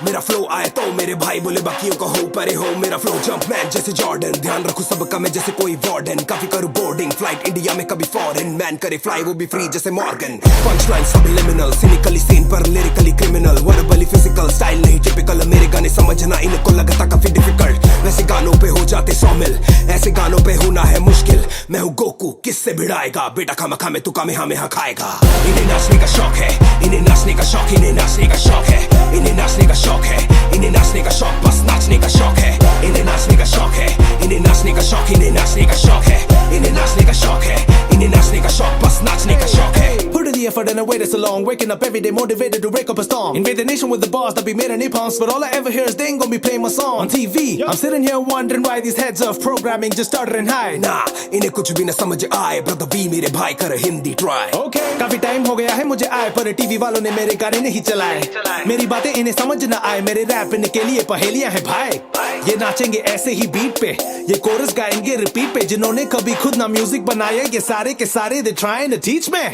मेरा फ्लो आए तो मेरे भाई बोले बाकियों को हो परे हो। मेरा फ्लो जंप मैन जैसे जॉर्डन, ध्यान रखूं सबका मैं जैसे कोई वार्डन। काफी करूं बोर्डिंग फ्लाइट इंडिया में कभी फॉरेन, मैन करे फ्लाई वो भी फ्री जैसे Morgan. Punch line subliminal, cynically scene पर lyrically criminal, verbally physical style नहीं टिपिकल। मेरे गाने समझना इनको लगता काफी डिफिकल्ट, वैसे गानों पे हो जाते 100 मिल, ऐसे गानों पे होना है मुश्किल। मैं हूँ गोकू किससे भिड़ाएगा, बेटा खामा खामे तू कामे हमें खाएगा। इन्हें नाचने का शौक है, इन्हें नाचने का शौक, इन्हें नाचने का शौक है, इन्हें नाचने का शौक है, इन्हें नाचने का शौक, बस नाचने का शौक है। इन्हें नाचने का शौक है, इन्हें नाचने का शौक, इन्हें नाचने का शौक है, इन्हें नाचने का शौक है, इन्हें I waited so long. Waking up every day motivated to break up a storm. Invade the nation with the bars that be made in pumps, but all I ever hear is they ain't gonna be playing my song on TV. I'm sitting here wondering why these heads of programming just started in high. Nah, इन्हें कुछ भी न समझ आए, brother V मेरे भाई कर हिंदी try. Okay, काफी टाइम हो गया है मुझे आए, पर टीवी वालों ने मेरे गाने नहीं चलाए. मेरी बातें इन्हें समझ न आए, मेरे रैप इनके लिए पहेलियां हैं भाई. ये नाचेंगे ऐसे ही बीट पे, ये कोरस गाएंगे रिपीट पे. जिन्होंने कभी खुद ना म्यूजिक बनाया, ये सारे के सारे they trying to teach me.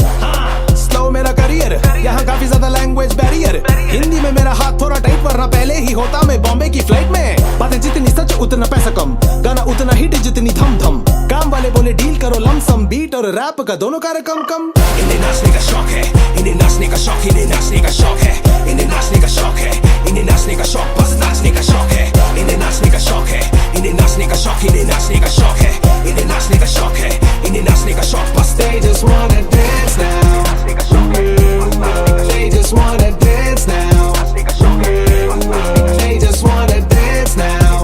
Slow मेरा करियर, यहाँ काफी ज्यादा लैंग्वेज बैरियर. हिंदी में मेरा हाथ थोड़ा टाइट, वरना पहले ही होता मैं बॉम्बे की फ्लाइट में. बातें जितनी सच उतना पैसा कम, गाना उतना हिट जितनी थम थम. काम वाले बोले डील करो लमसम, बीट और रैप का दोनों का रकम कम. इन्हें नाचने का शौक है, इन्हें नाचने का शौक, इन्हें नाचने का शौक है, इन्हें नाचने का शौक है, इन्हें नाचने का शौक, बस नाचने का शौक है. इन्हें नाचने का शौक है, इन्हें नाचने का शौक, इन्हें नाचने का शौक है, इन्हें नाचने का शौक है, इन्हें नाचने का शौक, बस they just wanna dance now. They just wanna dance now. They just wanna dance now.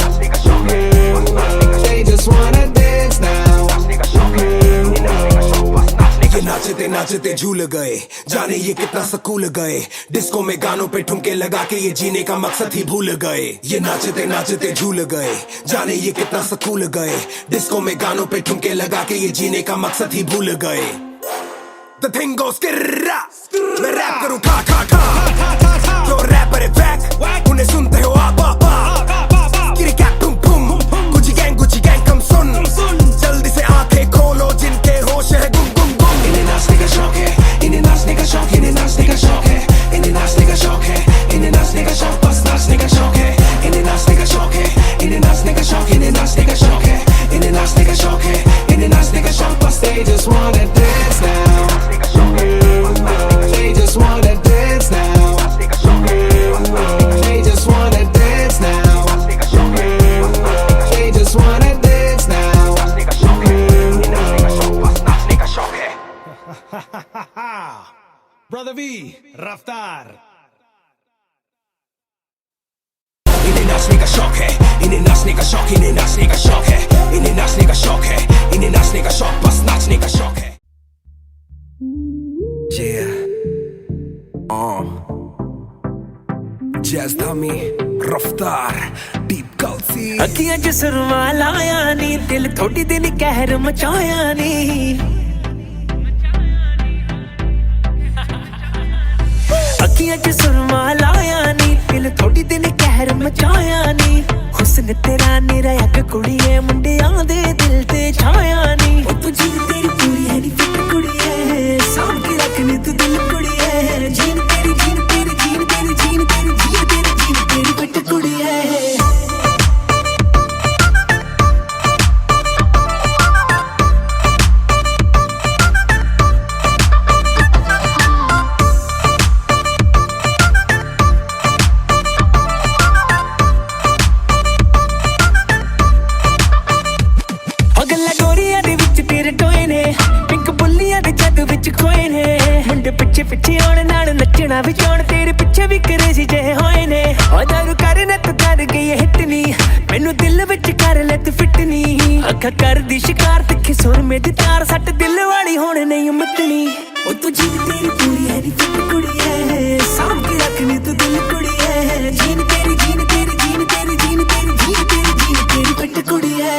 They just wanna dance now. ये नाचते नाचते झूल गए, जाने ये कितना सकूल गए. डिस्को में गानों पे ठुमके लगा के ये जीने का मकसद ही भूल गए. ये नाचते नाचते झूल गए, जाने ये कितना सकूल गए. डिस्को में गानों पे ठुमके लगा के ये जीने का मकसद ही भूल गए. The thing goes skirra, मैं रैप करूं खा खा खा. जो रैपर है वैक, उन्हें सुनते हो आप आप आप. किरी कैट टुम पुम, गुची गैंग कम सुन. जल्दी से आंखें खोलो जिनके होश है गुम गुम गुम. इन्हें नाचने का शौक है, इन्हें नाचने का शौक, इन्हें नाचने का शौक है, इन्हें नाचने का शौक है, इन्हें नाचने का शौक, बस नाचने का शौक है. इन्हें नाचने का शौक है, इन्हें नाचने का शौक, इन्हें नाचने का शौक है, इन्हें नाचने का शौक है, इन्हें नाचने का शौक, बस they just wanna dance now. They just wanna dance now. They just wanna dance now. They just wanna dance now. Brother V, रफ्तार. इन्हें नाचने का शौक है, इन्हें नाचने का शौक, इन्हें नाचने का शौक है, इन्हें नाचने का शौक है, इन्हें नाचने का शौक, बस नाचने का शौक है. Yeah, Jazz Dummy, रफ्तार, deep culty. अखियां च सुरमा लाया नी, दिल थोड़ी दिल कहर मचाया नी. अखियां च सुरमा लाया नी, दिल थोड़ी दिल कहर मचाया नी. हुस्न तेरा निरा अग कुड़िए, मुंडियां दे दिल ते छाया नी. ओ तू जीन तेरी पूरी है नी फिट कुड़िए, सांभ के रखनी तू दिल कुड़िए. जीन तेरी जीन तेरी जीन तेरी जीन तेरी जीन तेरी जीन तेरी फिट कुड़िए. पिछे आने नाल नचना भी चाहण, तेरे पिछे भी क्रेजी जे होए ने. ओ दारू करने तू कर गई हिट नी, मैनू दिल विच कर ले तू फिट नी. अखा कर दी शिकार तिखे सुर में दी तार, सट दिल वाली होने नहीं मिटनी. ओ तू जीन तेरी पूरी है नी फिट कुड़िए, सांभ के रखनी तू दिल कुड़िए. जीन तेरी जीन तेरी जीन तेरी जीन तेरी जीन तेरी जीन तेरी फिट कुड़िए.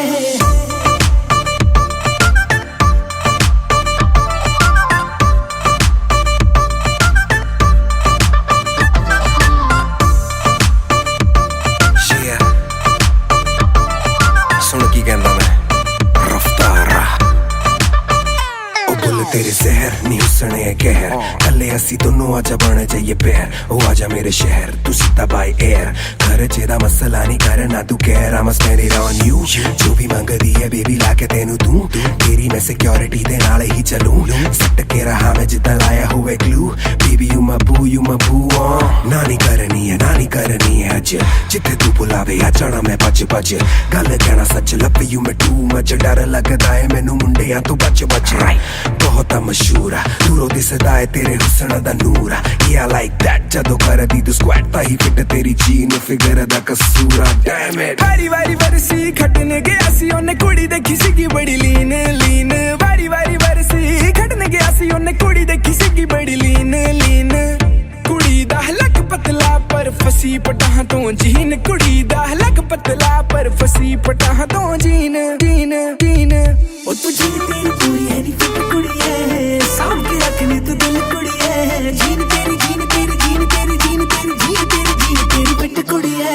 तेरे जहर नी हुसने कहर, कले असी दोनों आजा बन जाइए पैर. ओ आजा मेरे शहर, तू सीधा बाय एयर. घर जेदा मसला नहीं करना तू कह, I'm spend it on you. जो भी मंगदी है बेबी लाके तेनू तू, तेरी मैं सिक्योरिटी दे नाल ही चलूं. सट के रहा मैं जिद्दां लाया हुए glue. Baby you my boo, you my boo. नानी करनी है अज, जिथे तू बुलावे आ जाना मैं भज भज. गल कहना सच, लव यू मैं टू मच. डर लगदा है मैनू मुंडियां तू बच बच. बहुत मशहूर आ, दूरों दिसदा है तेरे हुस्न दा नूर आ. Yeah I like that, जदों करदी तू स्क्वाट ताही फिट तेरी जीन फिगर दा कसूर आ. Damn it. वारी वारी बरसी खटने गया सी, ओने कुड़ी देखी सीगी बड़ी लीन लीन. वारी वारी बरसी खटने गया सी, ओने कुड़ी देखी सीगी बड़ी लीन फसी पटाह तो जीन कुड़ी दा लग पतला पर फसी पटाह तो जीन जीन जीन ओ तू जीन तेरी पूरी है नी फिट कुड़ी है सांभ के रखनी तू दिल कुड़ी है जीन तेरी जीन तेरी जीन तेरी जीन तेरी जीन तेरी जीन तेरी फिट कुड़ी है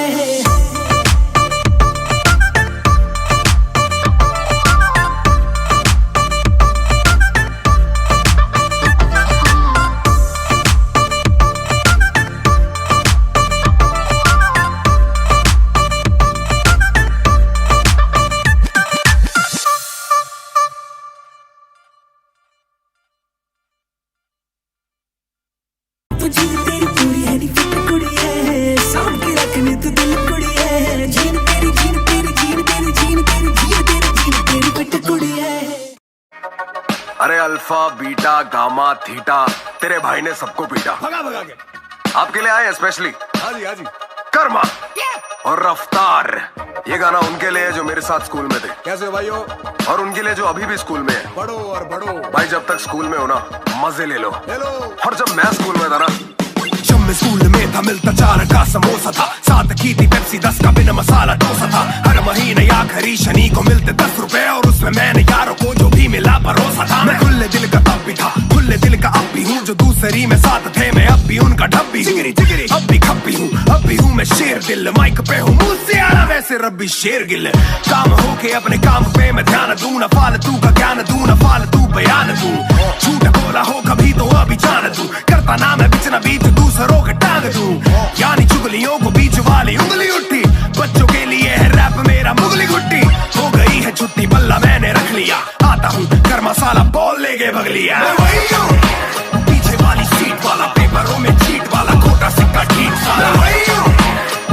अरे अल्फा बीटा गामा थीटा तेरे भाई ने सबको पीटा भगा भगा के आपके लिए आए स्पेशली हाजी हाजी कर्मा और रफ्तार। ये गाना उनके लिए जो मेरे साथ स्कूल में थे। कैसे भाइयों? और उनके लिए जो अभी भी स्कूल में है। बढ़ो और बढ़ो भाई, जब तक स्कूल में हो ना मजे ले लो। और जब मैं स्कूल में था ना, जब मैं स्कूल में था मिलता 4 का समोसा था, 7 की थी पेप्सी, 10 का बिना मसाला डोसा था। हर महीने आखिरी शनि को मिलते 10 रुपए और उसमें मैंने यारों को जो भी मिला परोसा था। मैं खुले दिल का तब भी था, खुले दिल का अब भी हूँ। जो दूसरी में साथ थे मैं अब भी उनका ढब्बी जिगरी जिगरी अब भी खप्पी हूँ। अब भी हूँ मैं शेर दिल, माइक पे हूँ मुझसे आला वैसे रब्बी शेर गिल। काम हो के अपने काम पे मैं ध्यान दूं, ना फालतू का ज्ञान दूं, ना फालतू बयान दूं। झूठ बोला हो कभी तो अभी जान दूं, करता ना मैं बीच ना बीच दूसरों के टांग दूं। यानी चुगलियों को बीच वाली उंगली उठी, बच्चों के लिए है रैप मेरा मुगली गुट्टी। हो गई है छुट्टी बल्ला मैंने रख लिया, आता हूँ कर मसाला बॉल ले गए बगलिया। पीछे वाली सीट वाला, पेपरों में चीट वाला, खोटा सिक्का ठीक साला।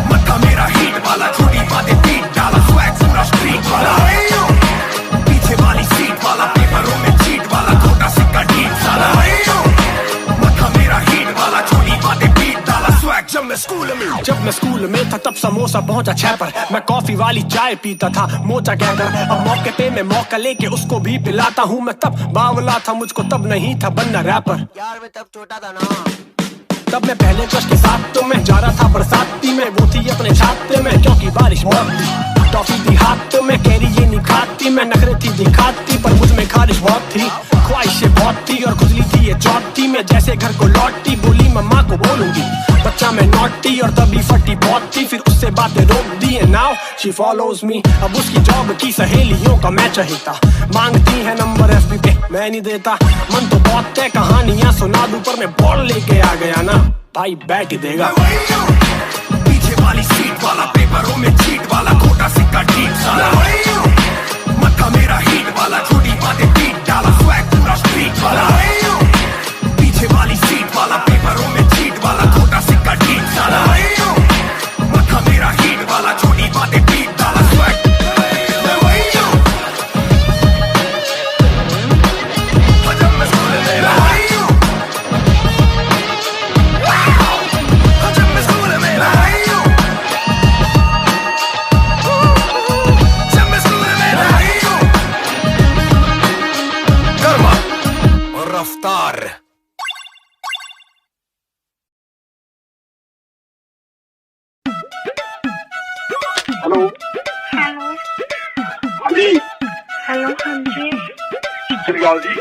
मत्था मेरा हीट वाला, छोटी बातें पीट डाला, स्वैग पूरा स्ट्रीट वाला। पीछे वाली सीट वाला, पेपरों में चीट वाला, खोटा सिक्का ठीक साला। मत्था मेरा हीट वाला, छोटी बातें पीट डाला, स्वैग। जब मैं स्कूल में था तब समोसा पहुंचा 6 पर। मैं कॉफी वाली चाय पीता था मोचा कहकर, अब मौके पे मैं मौका लेके उसको भी पिलाता हूँ। मैं तब बावला था, मुझको तब नहीं था बनना रैपर। यार मैं तब छोटा था ना, तब मैं पहले क्रश के साथ तो मैं जा रहा था बरसाती में, वो थी अपने छाते में क्योंकि बारिश बहुत थी। टॉफी दी हाथ में कैरी ये नहीं खाती, मैं नखरे थी दिखाती पर मुझ में खारिश बहुत थी। ख्वाहिशें बहुत थी और खुजली थी ये चौथी में, जैसे घर को लौटती बोली मम्मा को बोलूंगी। बच्चा मैं नॉटी और तभी फटी बहुत थी, फिर उससे बातें रोक दी है। नाउ शी फॉलोज मी, अब उसकी जॉब की सहेलियों का मैं चाहता। मांगती है नंबर FB पे मैं नहीं देता, मन तो बहुत है कहानियां सुना दूं पर मैं बॉल लेके आ गया ना, भाई बैठ ही देगा। पीछे वाली सीट वाला, पेपरों में चीट वाला, खोटा सिक्का ठीक साला। मत्था मेरा हीट वाला, छोटी बातें पीट डाला, स्वैग पूरा स्ट्रीट वाला। पीछे वाली सीट वाला, पेपरों में चीट वाला, खोटा सिक्का ठीक साला। मत्था मेरा हीट वाला, छोटी बातें पीट डाला, स्वैग। रफ्तार। हेलो हेलो हाँ जी, हेलो हाँ जी, सत श्री अकाल जी।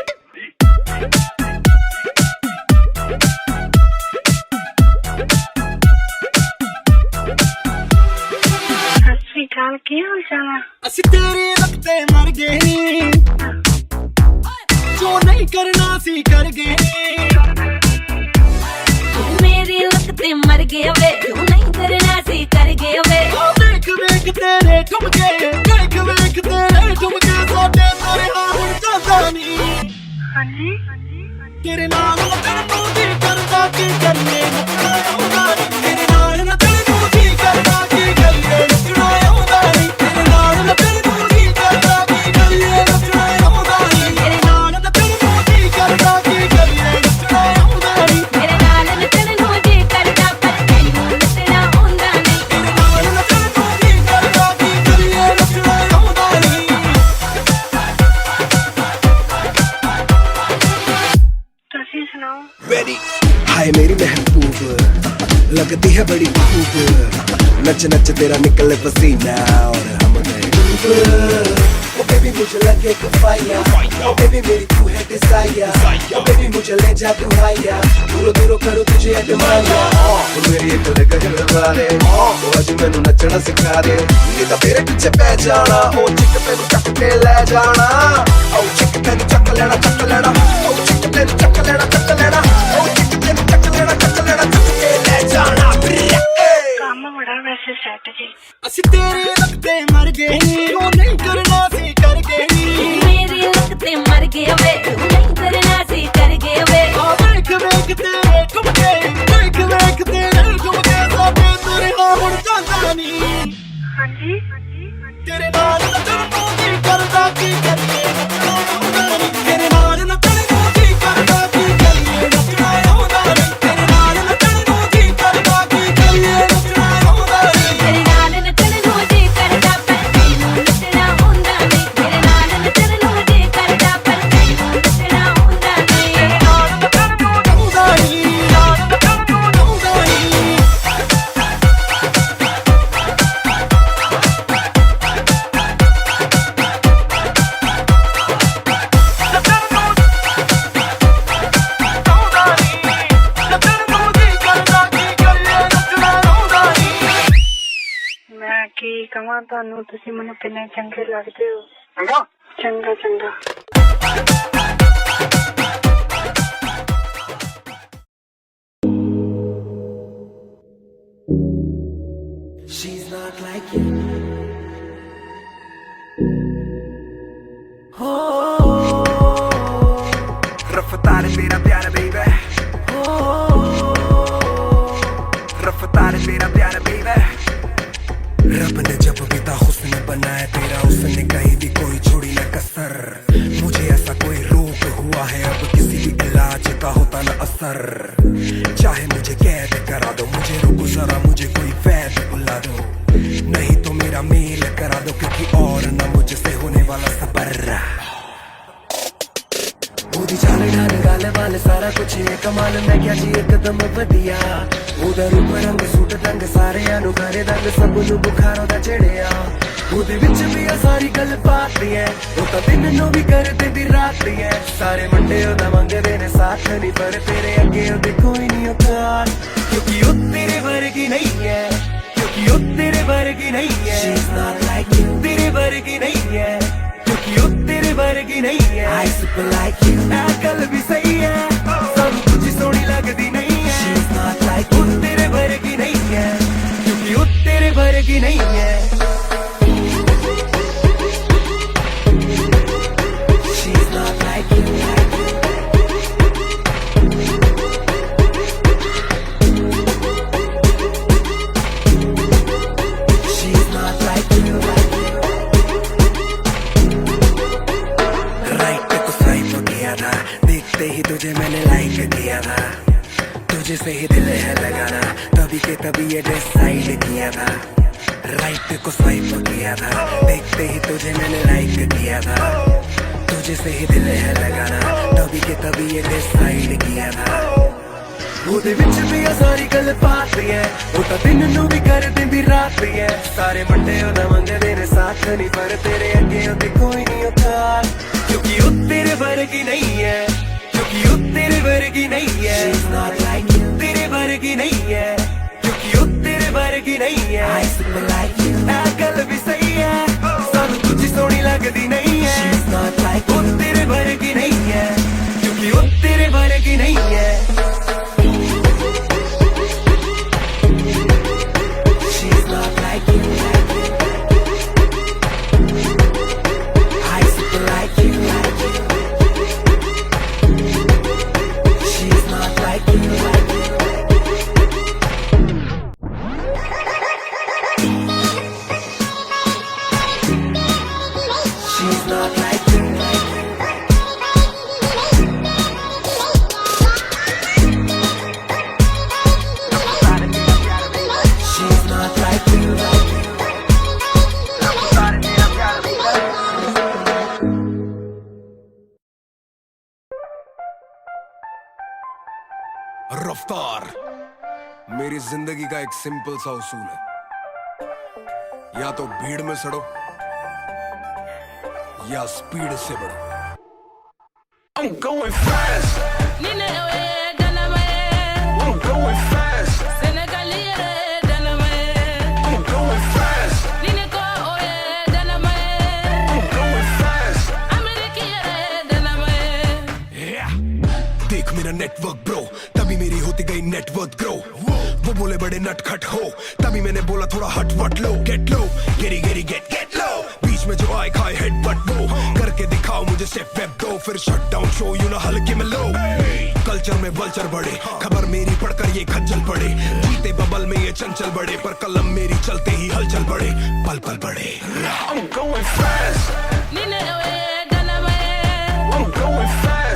सत श्री अकाल, की हाल चाल है? ਅਸੀਂ ਤੇਰੇ ਰੱਖਤੇ ਮਰ ਗਏ ਨੀ, ਜੋ ਨਹੀਂ ਕਰਨਾ ਸੀ ਕਰ ਗਏ ਨੀ। मेरी लगते मर गए वे, जो नहीं करना सी कर गए वे। देख देख तेरे ठुमके, देख देख तेरे ठुमके, ਸਾਡੇ ਤੇਰੇ ਨਾਲ ਹੁਣ ਜਾਂਦਾ ਨੀ। हाँ जी, ਤੇਰੇ ਨਾਲ ਨੱਚਣ ਨੂੰ ਜੀ ਕਰਦਾ, ਕੀ ਕਰੀਏ ਨੱਚਣਾ ਆਉਂਦਾ ਨੀ। ਤੇਰੇ ਨਾਲ ਨੱਚਣ ਨੂੰ ਜੀ ਕਰਦਾ, ਕੀ ਕਰੀਏ ਨੱਚਣਾ ਆਉਂਦਾ ਨੀ। ਤੇਰੇ ਨਾਲ ਨੱਚਣ ਨੂੰ ਜੀ ਕਰਦਾ, ਕੀ ਕਰੀਏ ਨੱਚਣਾ ਆਉਂਦਾ ਨੀ। ਤੇਰੇ ਨਾਲ ਨੱਚਣ ਨੂੰ ਜੀ ਕਰਦਾ, ਕੀ ਕਰੀਏ ਨੱਚਣਾ ਆਉਂਦਾ ਨੀ। मेरे नाल नचन नू जी करदा पर तैनू नचना आउंदा नहीं। ਤੇਰੇ ਨਾਲ ਨੱਚਣ ਨੂੰ ਜੀ ਕਰਦਾ, ਕੀ ਕਰੀਏ ਨੱਚਣਾ ਆਉਂਦਾ ਨੀ। तुसी सुनाओ। हाय मेरी महबूब, लगती है बड़ी खूब, नच नच तेरा निकले पसीना और हम गए ओ बेबी मुझे लगे तो फाया ओ बेबी मेरी तू है डिजायर ओ बेबी मुझे ले जा तू हाया दूरों दूरों करूं तुझे एडमायर ओ मेरी एक गजल वाले ओ आज मैनू नचना सिखा दे नहीं तो तेरे पीछे पै जाना ओ चिक तेनू चक के ले जाना ओ चिक तेनू चक लेना ओ चिक तेनू चक लेना ओ चिक तेनू चक लेना चक के ले जाना ਕੰਮ ਬੜਾ ਵੈਸੇ ਸੈੱਟ ਜੀ ਅਸੀਂ ਤੇਰੇ ਲੱਗਦੇ ਮਰ ਗਏ ਉਹ ਨਹੀਂ ਕਰਨਾ ਸੀ ਕਰ ਗਏ ਮੇਰੀ ਲੱਕ ਤੇ ਮਰ ਗਏ ਵੇ ਨਹੀਂ ਕਰਨਾ ਸੀ ਕਰ ਗਏ ਵੇ ਆ ਵੇਖ ਵੇਖ ਤੇਰੇ ਘੁੰਮ ਗਏ ਵੇਖ ਵੇਖ ਤੇਰੇ ਘੁੰਮ ਗਏ ਸਾਡੇ ਤੇਰੇ ਨਾਲ ਹੁਣ ਜਾਂਦਾ ਨਹੀਂ ਹਾਂਜੀ ਤੇਰੇ ਨਾਲ ਨੱਚਣ ਨੂੰ ਕੀ ਕਰਦਾ ਕੀ ਕਰੀਏ ਨੱਚਣਾ ਆਉਂਦਾ ਨਹੀਂ ਤੇਰੇ ਨਾਲ ਨੱਚਣ ਨੂੰ ਕੀ ਕਰਦਾ ਕੀ ਕਰੀਏ ਨੱਚਣਾ ਆਉਂਦਾ ਨਹੀਂ ਤੇਰੇ ਨਾਲ ਨੱਚਣ ਨੂੰ ਕੀ ਕਰਦਾ ਕੀ ਕਰੀਏ ਨੱਚਣਾ ਆਉਂਦਾ ਨਹੀਂ ਤੇਰੇ ਨਾਲ ਨੱਚਣ ਨੂੰ ਜੀ ਕਰਦਾ ਪਰ ਤੈਨੂੰ ਨੱਚਣਾ ਹੁੰਦਾ ਨਹੀਂ ਤੇਰੇ ਨਾਲ ਨੱਚਣ ਨੂੰ ਜੀ ਕਰਦਾ ਪਰ ਤੈਨੂੰ ਨੱਚਣਾ ਹੁੰਦਾ ਨਹੀਂ ਨਾਲ ਨੱਚਣ ਨੂੰ ਆਉਂਦਾ ਨਹੀਂ ਨਾਲ ਨੱਚਣ ਨੂੰ ਆਉਂਦਾ ਨਹੀਂ ਮੈਂ ਕੀ ਕਹਾਂ ਤੁਹਾਨੂੰ ਤੁਸੀਂ ਮੈਨੂੰ ਕਿੰਨੇ ਚੰਗੇ ਲੱਗਦੇ ਹੋ ਚੰਗਾ ਚੰਗਾ ਚੰਗਾ She's not like you. रफ्तार मेरा प्यारा बेबी रफ्तार मेरा प्यारा बेबी रब ने जब भी था हुस्न बनाया तेरा उसने कहीं भी कोई छोड़ी न कसर मुझे ऐसा कोई रोग हुआ है अब किसी भी इलाज का होता न असर चाहे मुझे कैद करा दो मुझे रुको जरा मुझे कोई वैद बुला दो नहीं तो मेरा मेल करा दो क्योंकि और न मुझसे होने वाला सबर ਉਹਦੀ ਚਾਲ ਢਾਲ ਗੱਲ ਵਾਲ ਸਾਰਾ ਕੁਛ ਇਹ ਕਮਾਲ ਮੈਂ ਕਿਹਾ ਜੀ ਇੱਕਦਮ ਵਧੀਆ ਉਹਦਾ ਰੂਪ ਰੰਗ ਸੂਟ ਰੰਗ ਸਾਰਿਆਂ ਨੂੰ ਘਰੇ ਦੰਗ ਸਭ ਨੂੰ ਬੁਖਾਰੋਂ ਦਾ ਚੜਿਆ ਉਹਦੇ ਵਿੱਚ ਵੀ ਆ ਸਾਰੀ ਗੱਲ ਪਾਤੀ ਐ ਉਹ ਤਾਂ ਦਿਨ ਨੂੰ ਵੀ ਕਰਦੇ ਦੀ ਰਾਤ ਐ ਸਾਰੇ ਮੁੰਡੇ ਉਹਦਾ ਮੰਗਦੇ ਨੇ ਸਾਥ ਨਹੀਂ ਪਰ ਤੇਰੇ ਅੱਗੇ ਉਹਦੇ ਕੋਈ ਨਹੀਂ ਔਕਾਤ ਕਿਉਂਕਿ ਉਹ ਤੇਰੇ ਵਰਗੀ ਨਹੀਂ ਐ ਕਿਉਂਕਿ ਉਹ ਤੇਰੇ ਵਰਗੀ ਨਹੀਂ ਐ She's not like you ਤੇਰੇ ਵਰਗੀ ਨਹੀਂ ਐ ਕਿਉਂਕਿ ਉਹ ਤੇਰੇ ਵਰਗੀ ਨਹੀਂ ਐ I super like you ਐ ਗੱਲ ਵੀ ਸਹੀ ਐ ਸਭ ਕੁਝ ਸੋਹਣੀ ਲੱਗਦੀ ਨਹੀਂ ਐ She's not like you ਉਹ ਤੇਰੇ ਵਰਗੀ ਨਹੀਂ ਐ ਕਿਉਂਕਿ ਉਹ ਤੇਰੇ ਵਰਗੀ ਨਹੀਂ ਐ She's not like you She's not like you right को स्वाइप किया था देखते ही तुझे मैंने लाइक किया था तुझे से ही दिल है लगाना तभी के तभी ये डिसाइड किया था राइट को स्वाइप किया था देखते ही तुझे मैंने लाइक किया था तुझे से ही दिल है लगाना तभी के तभी ये डिसाइड किया था ਉਹਦੇ ਵਿੱਚ ਵੀ ਆ ਸਾਰੀ ਗੱਲ ਪਾਤੀ ਐ ਉਹ ਤਾਂ ਦਿਨ ਨੂੰ ਵੀ ਕਰ ਦਿੰਦੀ ਰਾਤ ਐ ਸਾਰੇ ਮੁੰਡੇ ਉਹਦਾ ਮੰਗਦੇ ਨੇ ਸਾਥ ਨਹੀਂ ਪਰ ਤੇਰੇ ਅੱਗੇ ਉਹਦੇ ਕੋਈ ਨਹੀਂ ਔਕਾਤ ਕਿਉਂਕਿ ਉਹ ਤੇਰੇ ਵਰਗੀ ਨਹੀਂ ਐ ਕਿਉਂਕਿ ਉਹ ਤੇਰੇ ਵਰਗੀ ਨਹੀਂ ਐ She's not like you ਤੇਰੇ ਵਰਗੀ ਨਹੀਂ ਐ ਕਿਉਂਕਿ ਉਹ ਤੇਰੇ ਵਰਗੀ ਨਹੀਂ ਐ I super like you ਐ ਗੱਲ ਵੀ ਸਹੀ ਐ ਸਾਨੂੰ ਕੁਝ ਸੋਹਣੀ ਲੱਗਦੀ ਨਹੀਂ ਐ She's not like you ਉਹ ਤੇਰੇ ਵਰਗੀ ਨਹੀਂ ਐ ਕਿਉਂਕਿ ਉਹ ਤੇਰੇ ਵਰਗੀ ਨਹੀਂ ਐ She's not like you I super like you She's not like you She's not like you She's not like you रफ्तार मेरी जिंदगी का एक सिंपल सा उसूल है या तो भीड़ में सड़ो या स्पीड से बढ़ो। I'm going fast. I'm going fast. I'm going fast. I'm going fast. Yeah. देख मेरा नेटवर्क ब्रो, तभी मेरी होती गई नेटवर्क ग्रो। वो बोले बड़े नटखट हो, तभी मैंने बोला थोड़ा हट वट लो। गेट लो, गेरी गेरी गेट लो। बीच में जो आए खाए हेड बट वो करके दिखाओ मुझे स्टेप वेब दो, फिर शट डाउन शो यू ना हल्के में लो। कल्चर में वल्चर बड़े, खबर मेरी पढ़कर ये खज्जल पड़े। जीते बबल में ये चंचल बड़े, पर कलम मेरी चलते ही हलचल बड़े, पल पल बड़े। I'm going fast. I'm going fast.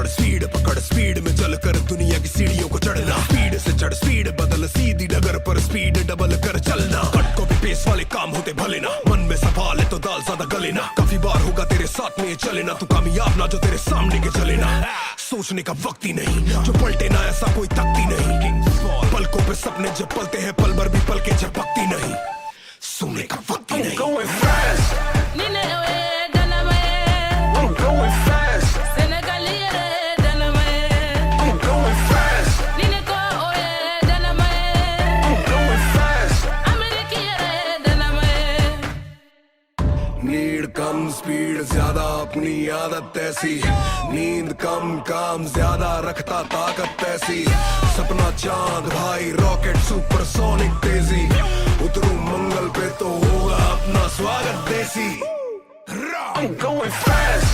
Speed पकड़ स्पीड में चल कर दुनिया की सीढ़ियों को चढ़ना। स्पीड से चढ़ स्पीड बदल सीधी डगर पर स्पीड डबल कर चलना। कट कॉपी पेस्ट वाले काम होते भले ना, मन में सवाल है तो दाल ज्यादा गले ना। काफी बार होगा तेरे साथ में ये चले ना, तू कामयाब ना जो तेरे सामने के चले ना। सोचने का वक्त ही नहीं, जो पलटे ना ऐसा कोई तकती नहीं। पलकों पे सपने जब पलते हैं पल भर भी पल के झपकती नहीं। सोने का वक्त ही नहीं। I'm going fast. I'm going fast. Need come speed ज्यादा अपनी आदत ऐसी। नींद कम काम ज्यादा रखता ताकत ऐसी। सपना चांद भाई रॉकेट सुपरसोनिक तेजी। उतरू मंगल पे तो होगा अपना स्वागत देसी। I'm going fast.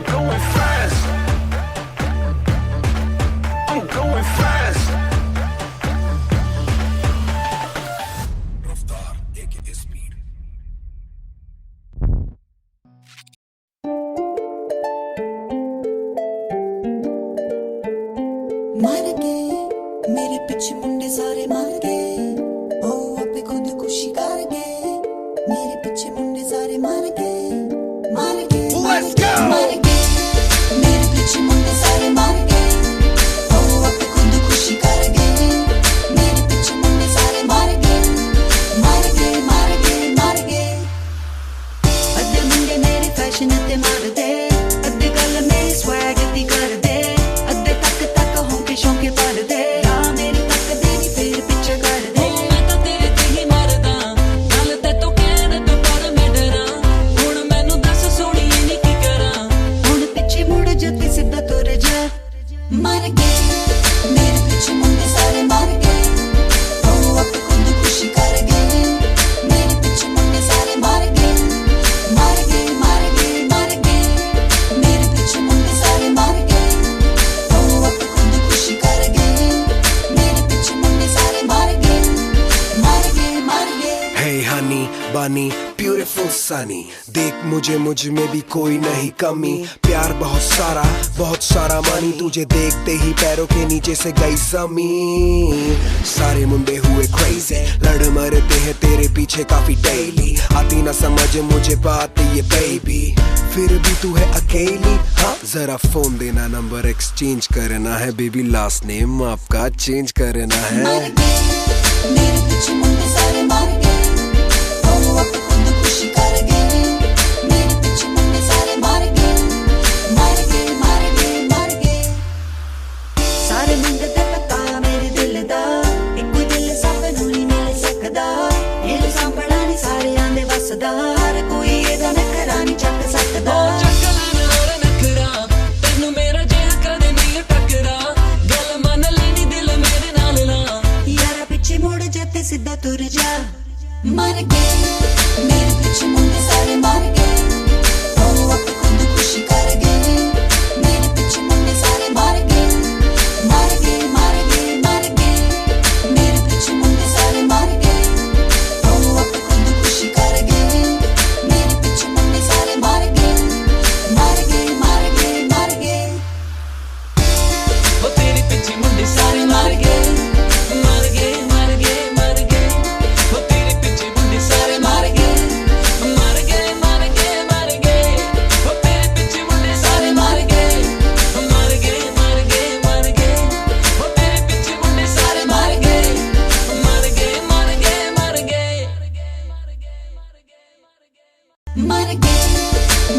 I'm going fast. I'm going fast. मर गए मेरे पीछे मुंडे सारे मर गए। ओ अपे खुद खुशी कर गए। मेरे पीछे मुंडे सारे मर गए, मर गए, मर गए। मेरे पीछे मुंडे सारे मर गए। ओ अपे खुद खुशी कर गए। मेरे पीछे मुंडे सारे मर गए, मर गए, मर गए, मर गए। अद्धे मुंडे मेरे फैशन ते मार दे, अद्धे गल मेरी स्वैग दी कर दे। शौके पर दे या मेरी तक देनी फिर पीछे कर दे। मैं तो तेरे ते ही मरदा, गल ते तो कहने तो पर मैं डरा। हुण मैनू दस सोनी नी की करा। हुण पीछे मुड़ जाते सीधा तुर जा। मर गए मेरे पीछे मुंडे सारे मर गए। ओ अब खुद खुशी कर गए। मेरे पीछे मुंडे सारे मर गए, मर गए, मर गए, मर गए। मेरे पीछे मुंडे सारे मर गए। बानी ब्यूटीफुल सनी, देख मुझे मुझ में भी कोई नहीं कमी। प्यार बहुत सारा मानी, तुझे देखते ही पैरों के नीचे से गई जमीन। सारे मुंडे हुए क्रेजी, लड़ मरते हैं तेरे पीछे काफी डेली। आती ना समझ मुझे बात ये बेबी, फिर भी तू है अकेली। हाँ जरा फोन देना, नंबर एक्सचेंज करना है बेबी। लास्ट नेम आपका चेंज करना है। मेरे पीछे मुंडे सारे मर गए। अब खुद खुशी कर गए। मेरे पीछे मुंडे सारे मर गए, मर गए, मर गए, मर गए। सारे मुंडे ते पता मेरे दिल दा, एक दिल सब नूं नहीं मिल सकदा। ये सांभना नहीं सारे आंदे वसदा, हर कोई एदा नखरा नहीं चक सकदा। चक लेना और नखरा, तेनू मेरा जिहा कदे नहीं टकरा। गल मन लेनी दिल मेरे नाल ला, यारा पीछे मुड़ जाते सीधा तुर जा। मर गए मेरे पीछे मुंडे सारे मर गए। ओ अब खुद खुशी कर गए। मेरे पीछे मुंडे सारे मर गए, मर गए, मर गए, मर गए। मेरे पीछे मुंडे सारे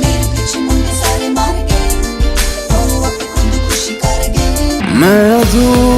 मेरे पीछे मुंडे सारे मार गए ओ अपने खुद खुशी कर गए मैं अधूरा